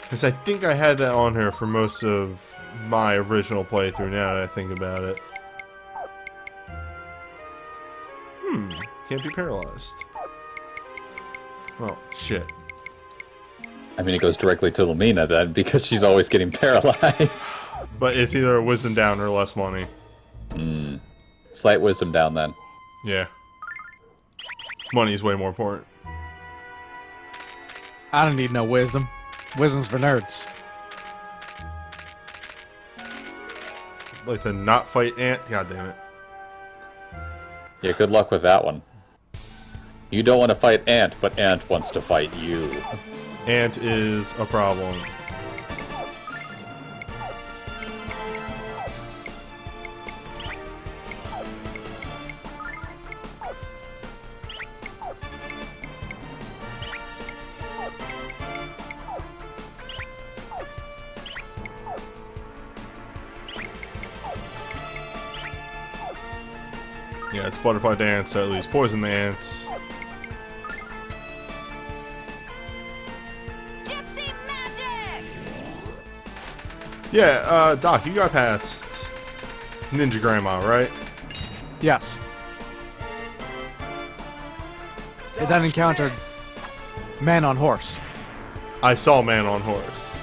Because I think I had that on her for most of my original playthrough, now that I think about it. Can't be paralyzed. Oh, shit. I mean, it goes directly to Lumina then, because she's always getting paralyzed. But it's either a wisdom down or less money. Slight wisdom down then. Yeah. Money's way more important. I don't need no wisdom. Wisdom's for nerds. Like to not fight Ant? God damn it. Yeah, good luck with that one. You don't want to fight Ant, but Ant wants to fight you. Ant is a problem. Yeah, it's butterfly dance, so at least poison the ants. Gypsy magic! Yeah, Doc, you got past Ninja Grandma, right? Yes. It then encountered Man on Horse. I saw Man on Horse.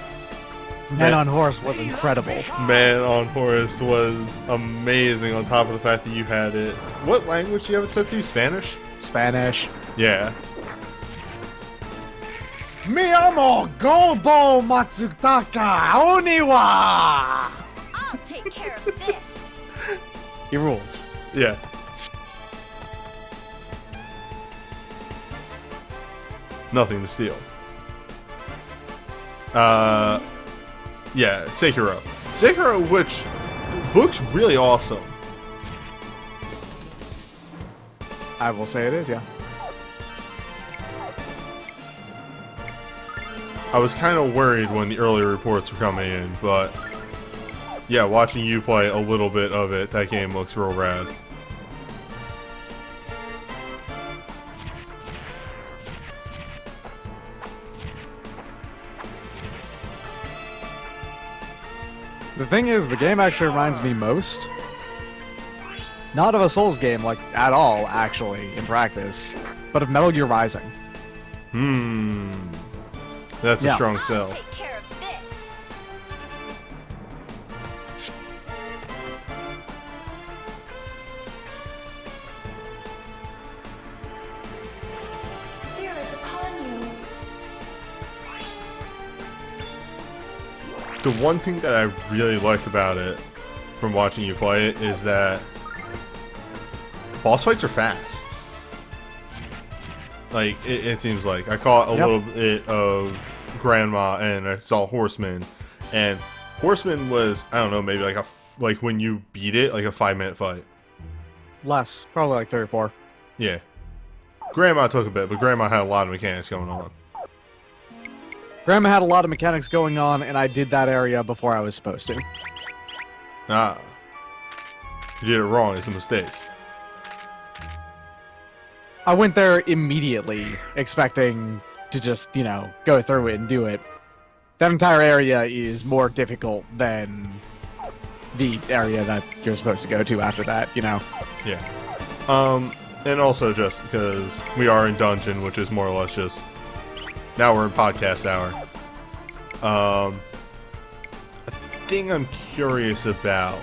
Man on Horse was incredible. Man on Horse was amazing on top of the fact that you had it. What language do you have it set to? Spanish? Spanish. Yeah. Mi amo Gobo Matsutaka Oniwa! I'll take care of this. He rules. Yeah. Nothing to steal. Yeah, Sekiro. Sekiro, which looks really awesome. I will say it is, yeah. I was kind of worried when the early reports were coming in, but yeah, watching you play a little bit of it, that game looks real rad. The thing is, the game actually reminds me most, not of a Souls game, like, at all, actually, in practice, but of Metal Gear Rising. That's a Yeah. strong I'll sell. take care of this. Fear is upon you. The one thing that I really liked about it, from watching you play it, is that boss fights are fast. Like, it seems like. I caught a Yep. little bit of Grandma, and I saw Horseman. And Horseman was, I don't know, maybe like when you beat it, like a 5-minute fight. Less. Probably like 3 or 4. Yeah. Grandma took a bit, but Grandma had a lot of mechanics going on. Grandma had a lot of mechanics going on, and I did that area before I was supposed to. Ah. You did it wrong, it's a mistake. I went there immediately, expecting to just, you know, go through it and do it. That entire area is more difficult than the area that you're supposed to go to after that, you know? Yeah. And also just because we are in dungeon, which is more or less just, now we're in podcast hour. A thing I'm curious about,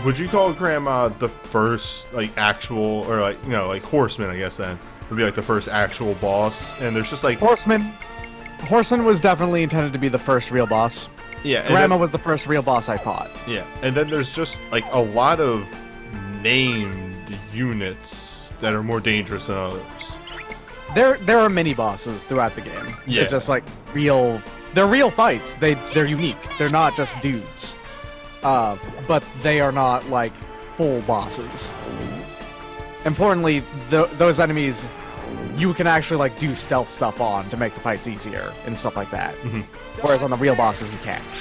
would you call Grandma the first, like, actual, or like, you know, like Horseman, I guess then, would be like the first actual boss, and there's just like, Horseman was definitely intended to be the first real boss. yeah, and Grandma then, was the first real boss I fought. yeah, and then there's just like a lot of named units that are more dangerous than others. There are mini bosses throughout the game. Yeah. They're just like they're real fights. They're unique. They're not just dudes. But they are not like full bosses. Importantly, those enemies you can actually like do stealth stuff on to make the fights easier and stuff like that. Whereas on the real bosses you can't.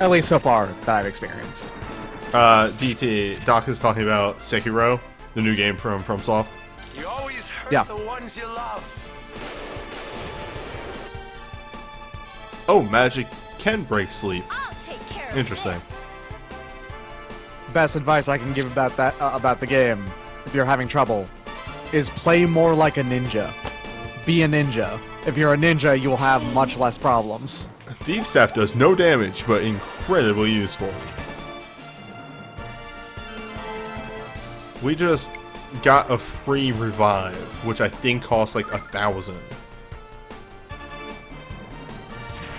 At least so far that I've experienced. DT, Doc is talking about Sekiro, the new game from FromSoft. You always hurt Yeah. the ones you love. Oh, magic can break sleep. I'll take care of Interesting. this. Best advice I can give about that about the game, if you're having trouble, is play more like a ninja. Be a ninja. If you're a ninja, you will have much less problems. Thief Staff does no damage, but incredibly useful. We just got a free revive, which I think costs like 1,000.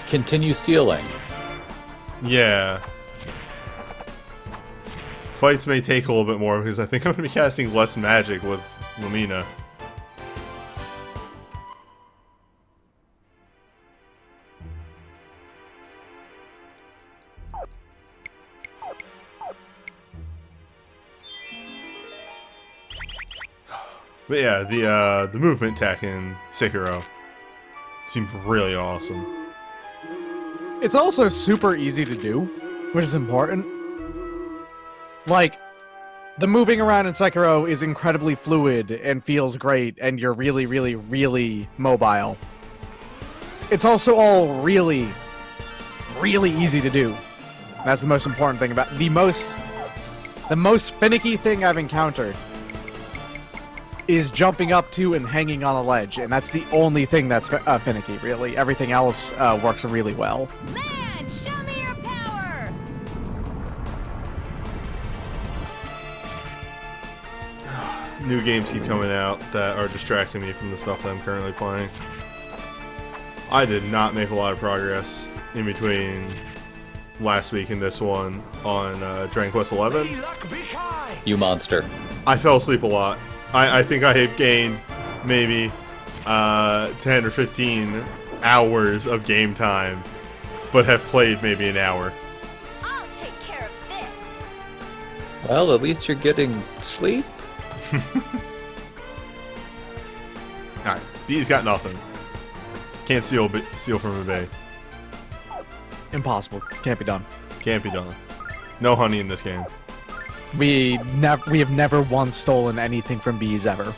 Continue stealing. Yeah. Fights may take a little bit more because I think I'm going to be casting less magic with Lumina. But yeah, the movement tech in Sekiro seemed really awesome. It's also super easy to do, which is important. Like, the moving around in Sekiro is incredibly fluid and feels great, and you're really, really, really mobile. It's also all really, really easy to do. That's the most important thing about the most finicky thing I've encountered is jumping up to and hanging on a ledge, and that's the only thing that's finicky, really. Everything else works really well. Land, show me your power. New games keep coming out that are distracting me from the stuff that I'm currently playing. I did not make a lot of progress in between last week and this one on Dragon Quest XI. May luck be kind. You monster. I fell asleep a lot. I think I have gained maybe 10 or 15 hours of game time, but have played maybe an hour. I'll take care of this. Well, at least you're getting sleep. Alright, B's got nothing. Can't steal from a bay. Impossible. Can't be done. Can't be done. No honey in this game. We have never once stolen anything from bees ever.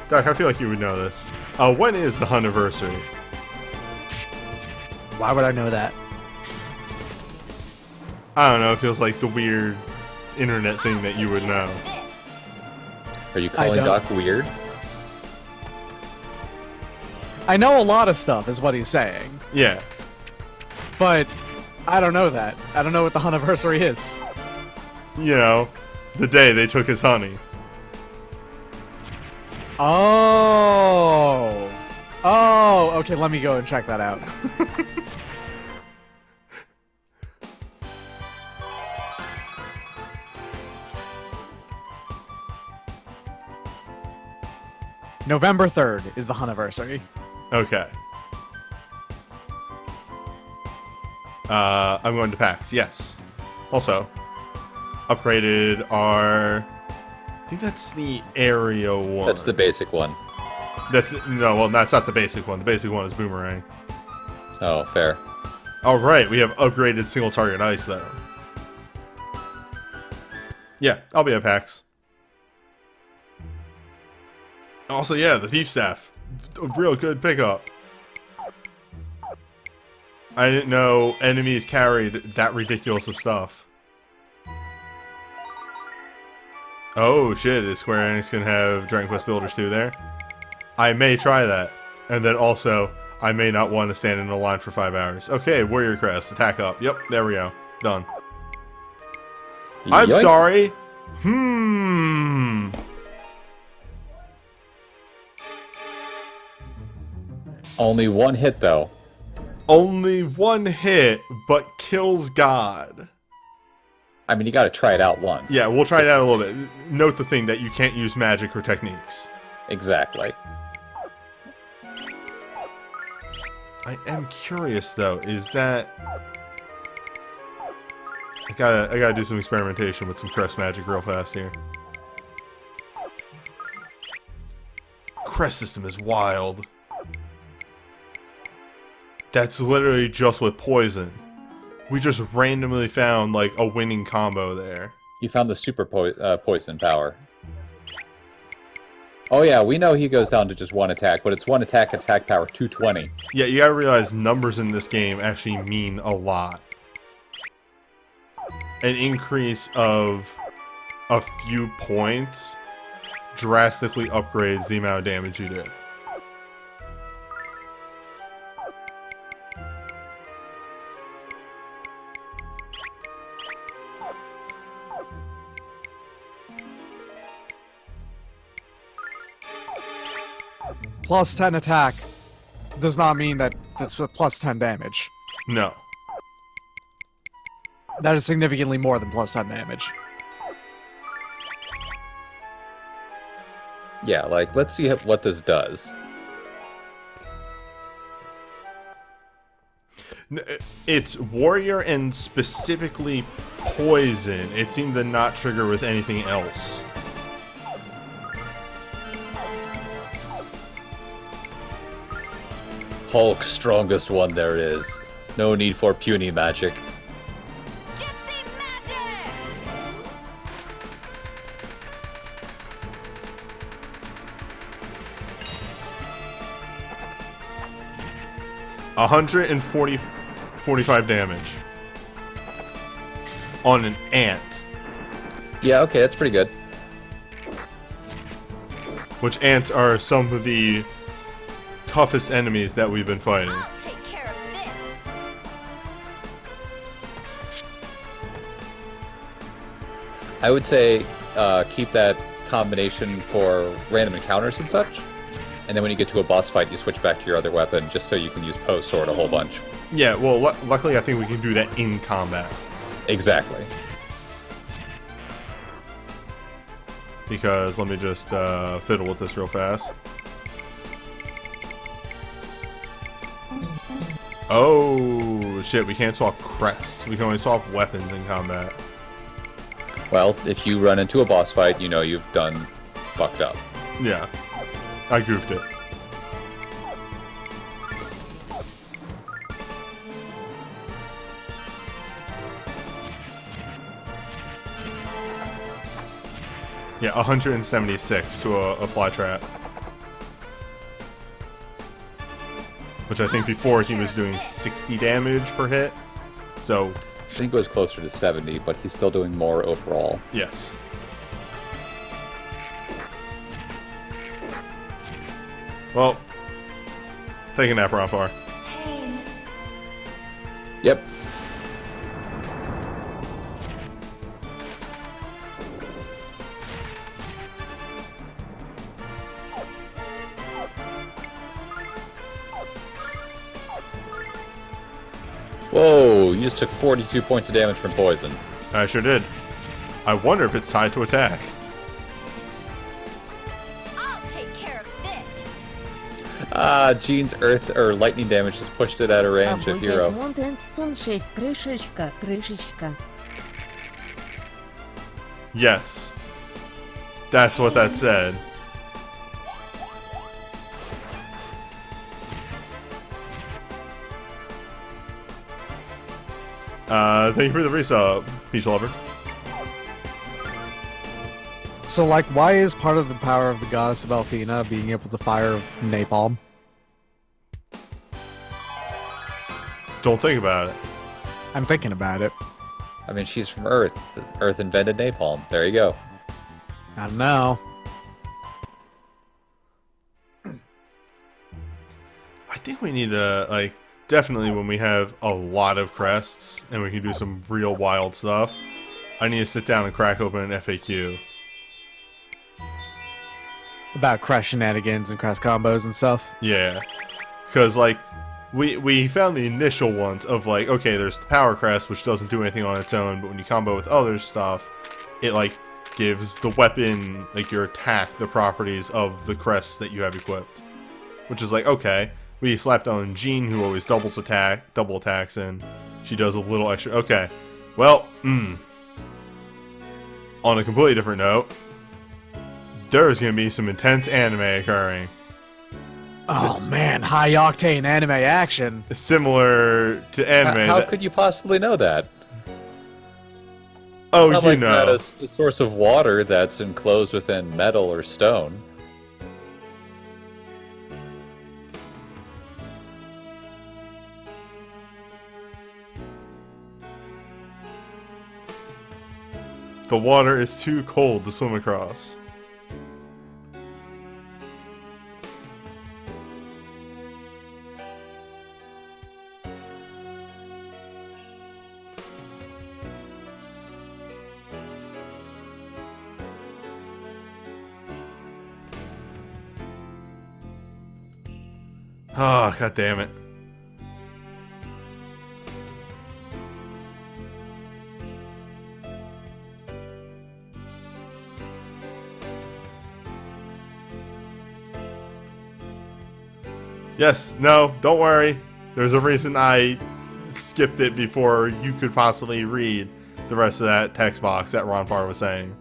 Doc, I feel like you would know this. When is the Hunniversary? Why would I know that? I don't know, it feels like the weird internet thing that you would know. This. Are you calling don't. Doc weird? I know a lot of stuff, is what he's saying. Yeah. But I don't know that. I don't know what the Hunniversary is. You know, the day they took his honey. Oh. Oh, okay, let me go and check that out. November 3rd is the Hunniversary. Okay. I'm going to PAX, yes. Also, upgraded our... I think that's the area one. That's the basic one. No, well, that's not the basic one. The basic one is Boomerang. Oh, fair. Alright, we have upgraded single target ice, though. Yeah, I'll be at PAX. Also, yeah, the Thief Staff. A real good pickup. I didn't know enemies carried that ridiculous of stuff. Oh shit, is Square Enix gonna have Dragon Quest Builders 2 there? I may try that. And then also, I may not want to stand in a line for 5 hours. Okay, Warrior Crest, attack up. Yep, there we go. Done. I'm Yoink. sorry. Only one hit, though. Only one hit, but kills God. I mean, you gotta try it out once. Yeah, we'll try it Just out to a little bit. Note the thing that you can't use magic or techniques. Exactly. I am curious though, is that... I gotta do some experimentation with some crest magic real fast here. Crest system is wild. That's literally just with poison. We just randomly found like a winning combo there. You found the super poison power. Oh yeah, we know he goes down to just one attack, but it's one attack power 220. Yeah, you gotta realize numbers in this game actually mean a lot. An increase of a few points drastically upgrades the amount of damage you do. Plus 10 attack does not mean that that's with plus 10 damage. No. That is significantly more than plus 10 damage. Yeah, like, let's see what this does. It's warrior and specifically poison. It seemed to not trigger with anything else. Hulk, strongest one there is. No need for puny magic. Gypsy magic! 45 damage. On an ant. Yeah, okay, that's pretty good. Which ants are some of the toughest enemies that we've been fighting. I'll take care of this. I would say keep that combination for random encounters and such. And then when you get to a boss fight, you switch back to your other weapon just so you can use post sword a whole bunch. Yeah, well, luckily I think we can do that in combat. Exactly. Because, let me just fiddle with this real fast. Oh, shit, we can't swap crests. We can only swap weapons in combat. Well, if you run into a boss fight, you know you've done fucked up. Yeah, I goofed it. Yeah, 176 to a fly trap. which I think before he was doing 60 damage per hit. So, I think it was closer to 70, but he's still doing more overall. yes. Well, take a nap, Ronfar. Pain. Yep. Whoa, you just took 42 points of damage from poison. I sure did. I wonder if it's tied to attack. I'll take care of this. Ah, Jean's earth or lightning damage has pushed it out of range of hero. Yes. That's what that said. Thank you for the resub, Peach Lover. So, like, why is part of the power of the goddess of Althena being able to fire napalm? Don't think about it. I'm thinking about it. I mean, she's from Earth. Earth invented napalm. There you go. I don't know. I think we need to, like, definitely when we have a lot of crests and we can do some real wild stuff, I need to sit down and crack open an FAQ. About crash shenanigans and crash combos and stuff. Yeah. Because, like, we found the initial ones of, like, okay, there's the power crest, which doesn't do anything on its own, but when you combo with other stuff, it, like, gives the weapon, like, your attack, the properties of the crests that you have equipped. Which is like, okay, we slapped on Jean, who always double attacks, and she does a little extra. Okay, well, on a completely different note, there's gonna be some intense anime occurring. Oh man, high octane anime action. Similar to anime. How could you possibly know that? Oh, It's not you like know. that a source of water that's enclosed within metal or stone. The water is too cold to swim across. Oh, god damn it. Yes, no, don't worry. There's a reason I skipped it before you could possibly read the rest of that text box that Ron Farr was saying.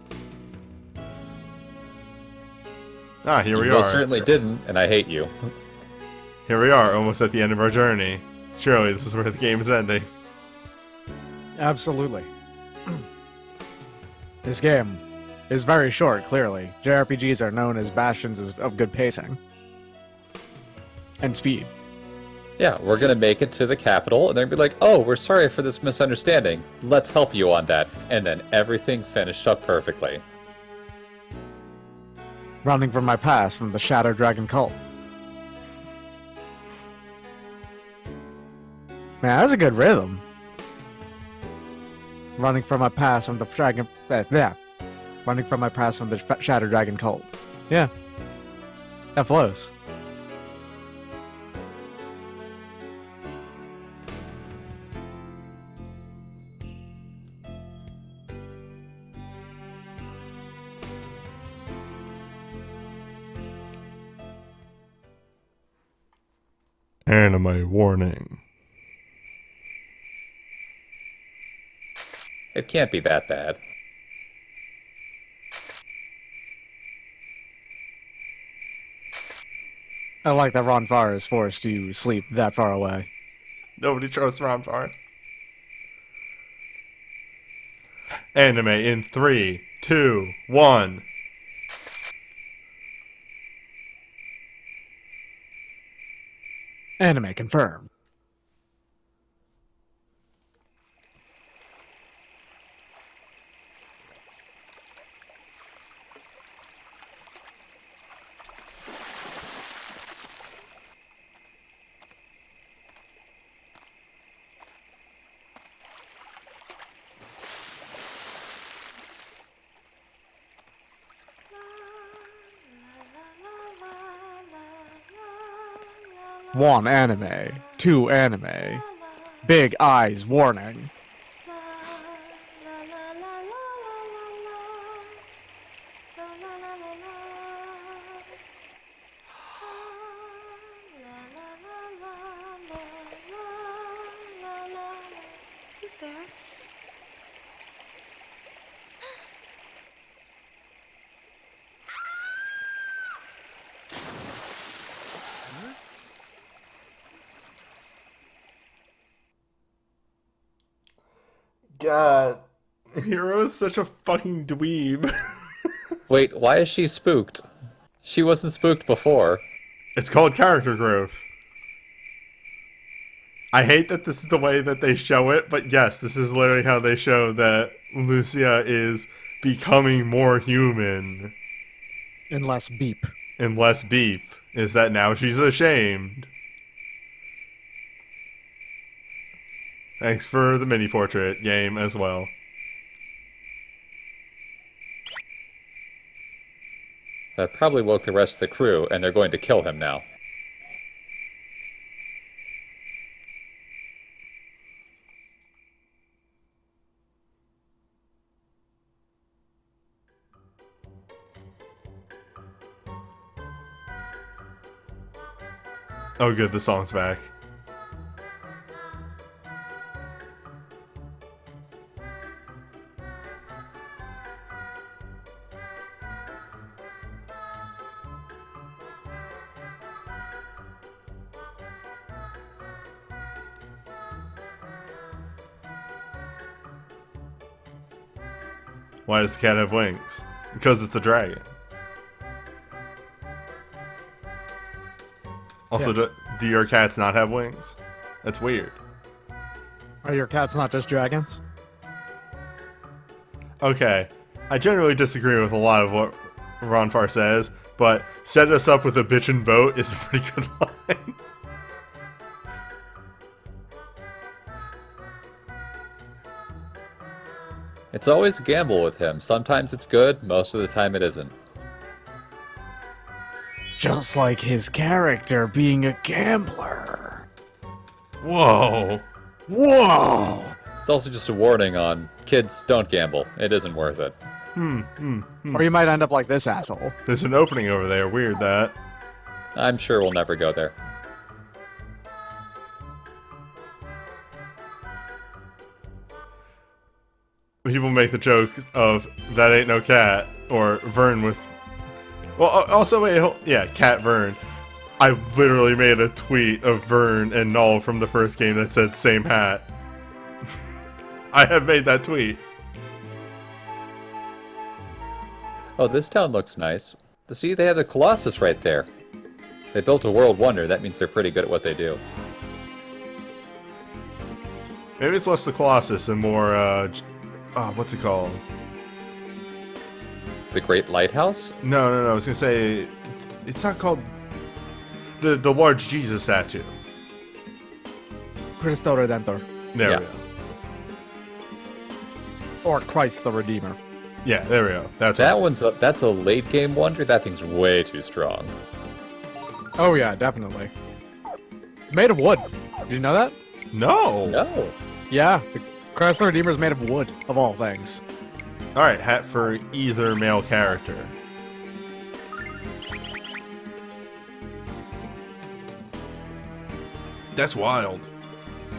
Ah, here we You are. most certainly didn't, and I hate you. Here we are, almost at the end of our journey. Surely this is where the game is ending. Absolutely. This game is very short, clearly. JRPGs are known as bastions of good pacing. And speed. Yeah, we're gonna make it to the capital, and they're gonna be like, oh, we're sorry for this misunderstanding. Let's help you on that. And then everything finished up perfectly. Running from my past from the Shadow Dragon cult. Man, that's a good rhythm. Running from my past from the dragon. Yeah. Running from my past from the Shadow Dragon cult. Yeah. That flows. Anime warning. It can't be that bad. I like that Ron Farr is forced to sleep that far away. Nobody trusts Ron Farr. Anime in 3, 2, 1. Anime confirmed. One anime, two anime. Big eyes warning. Who's there? God, Hero is such a fucking dweeb. Wait, why is she spooked? She wasn't spooked before. It's called character growth. I hate that this is the way that they show it, but yes, this is literally how they show that Lucia is becoming more human And less beep. and less beep. Is that now she's ashamed? Thanks for the mini portrait game as well. That probably woke the rest of the crew, and they're going to kill him now. Oh good, the song's back. Why does the cat have wings? Because it's a dragon. Also, Yes. do your cats not have wings? That's weird. Are your cats not just dragons? Okay, I generally disagree with a lot of what Ronfar says, but set us up with a bitchin' boat is a pretty good line. It's always a gamble with him. Sometimes it's good, most of the time it isn't. Just like his character being a gambler. Whoa. Whoa! It's also just a warning on kids, don't gamble. It isn't worth it. Or you might end up like this asshole. There's an opening over there. Weird that. I'm sure we'll never go there. People make the joke of that ain't no cat, or Vern with. Well, also wait, yeah, Cat Vern. I literally made a tweet of Vern and Null from the first game that said same hat. I have made that tweet. Oh, this town looks nice. See, they have the Colossus right there. They built a world wonder. That means they're pretty good at what they do. Maybe it's less the Colossus and more, what's it called? The Great Lighthouse? No, I was gonna say, it's not called the large Jesus statue. Cristo Redentor. There Yeah. we go. Or Christ the Redeemer. Yeah, there we go. That's That what that's a late game wonder. That thing's way too strong. Oh yeah, definitely. It's made of wood. Did you know that? No. No. Yeah, the Christ the Redeemer is made of wood, of all things. All right, hat for either male character. That's wild.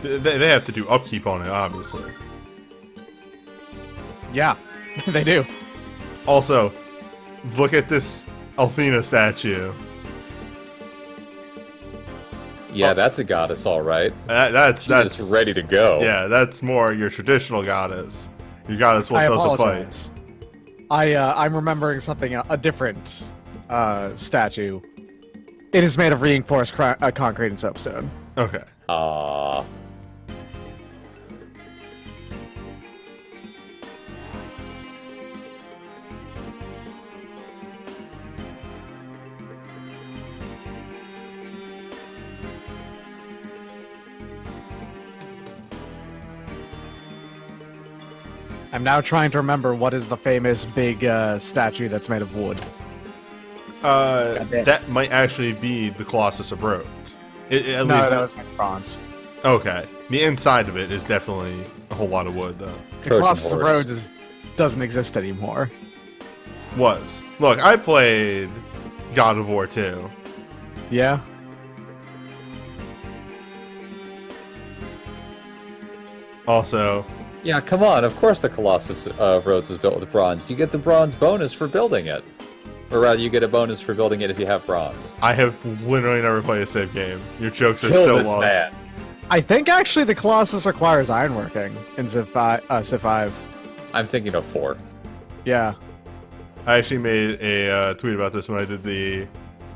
They have to do upkeep on it, obviously. Yeah, they do. Also, look at this Althena statue. Yeah, that's a goddess, all right. That's She's ready to go. Yeah, that's more your traditional goddess. Your goddess what I does the fight. apologize. I'm remembering something, a different statue. It is made of reinforced concrete and soapstone. Okay. Ah. I'm now trying to remember what is the famous big statue that's made of wood. That might actually be the Colossus of Rhodes. At No, least that was made of bronze. okay. The inside of it is definitely a whole lot of wood, though. The Trojan Colossus of horse. Rhodes doesn't exist anymore. Was. Look, I played God of War 2. Yeah? Also, Yeah, come on. Of course the Colossus of Rhodes was built with bronze. You get the bronze bonus for building it. Or rather, you get a bonus for building it if you have bronze. I have literally never played a save game. Your jokes are Kill so this lost. man. I think actually the Colossus requires ironworking in Civ 5. I'm thinking of 4. Yeah. I actually made a tweet about this when I did the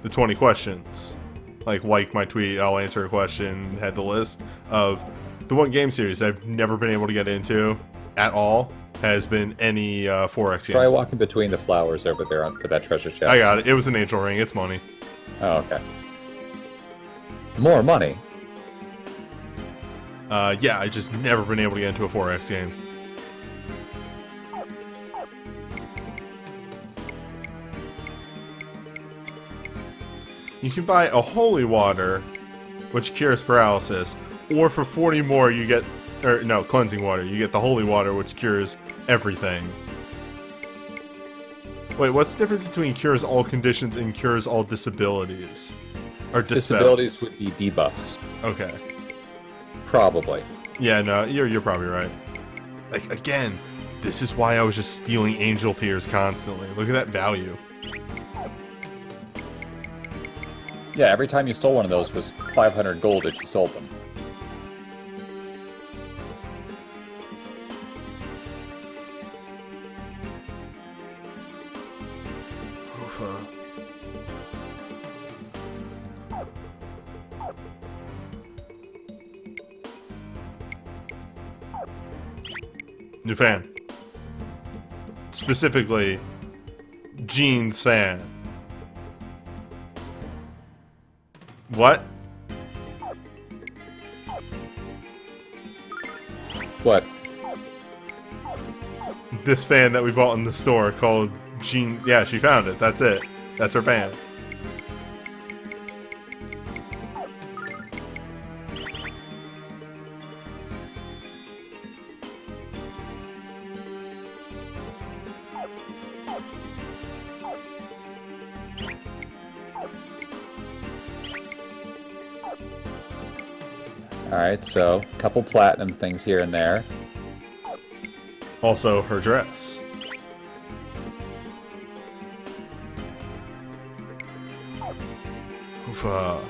20 questions. Like my tweet, I'll answer a question, had the list of the one game series I've never been able to get into at all has been any 4X game. Try walking between the flowers over there for that treasure chest. I got it. It was an angel ring. It's money. Oh, okay. More money. Yeah, I just never been able to get into a 4X game. You can buy a holy water, which cures paralysis, or for 40 more you get, or no, cleansing water. You get the holy water, which cures everything. Wait, what's the difference between cures all conditions and cures all disabilities? Or Disabilities dispels? would be debuffs. Okay. Probably. Yeah, no, you're probably right. Like, again, this is why I was just stealing angel tears constantly. Look at that value. Yeah, every time you stole one of those was 500 gold if you sold them. Oofa. New fan. Specifically, Gene's fan. What? What? This fan that we bought in the store called Gene. Yeah, she found it. That's it. That's her fan. Alright, so a couple platinum things here and there. Also, her dress. Oofa.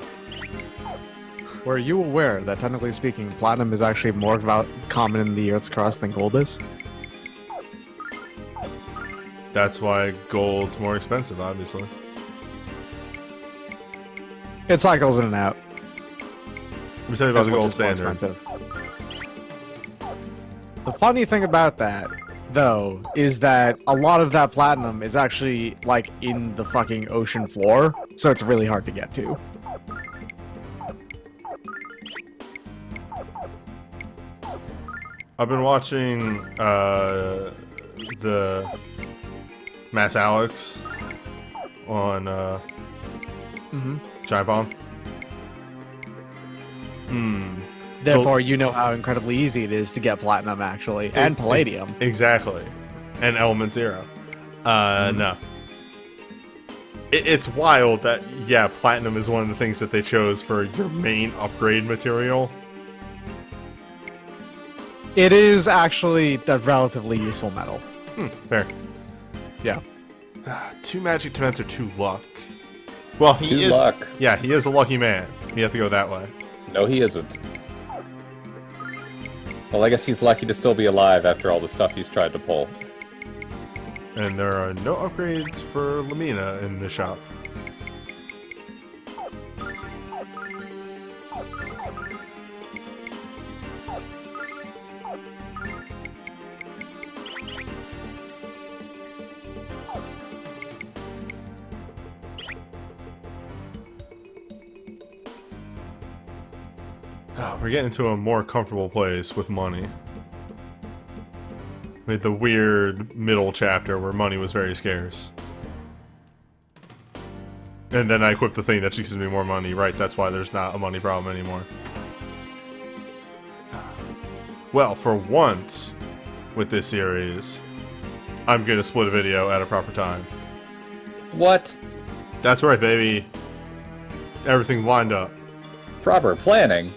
Were you aware that, technically speaking, platinum is actually more common in the Earth's crust than gold is? That's why gold's more expensive, obviously. It cycles in and out. Let me tell you about As the much gold as more standard. expensive. The funny thing about that, though, is that a lot of that platinum is actually, like, in the fucking ocean floor, so it's really hard to get to. I've been watching the Mass Alex on Giant Bomb. Therefore, you know how incredibly easy it is to get platinum, actually, and palladium. Exactly. And Element Zero. No. It's wild that, yeah, platinum is one of the things that they chose for your main upgrade material. It is actually a relatively useful metal. Fair. Yeah. 2 magic events or 2 luck. Well, he 2 is. luck. Yeah, he is a lucky man. You have to go that way. No, he isn't. Well, I guess he's lucky to still be alive after all the stuff he's tried to pull. And there are no upgrades for Lamina in the shop. We're getting into a more comfortable place with money. We had the weird middle chapter where money was very scarce. And then I equipped the thing that just gives me more money. Right, that's why there's not a money problem anymore. Well, for once with this series, I'm gonna split a video at a proper time. What? That's right, baby. Everything lined up. Proper planning?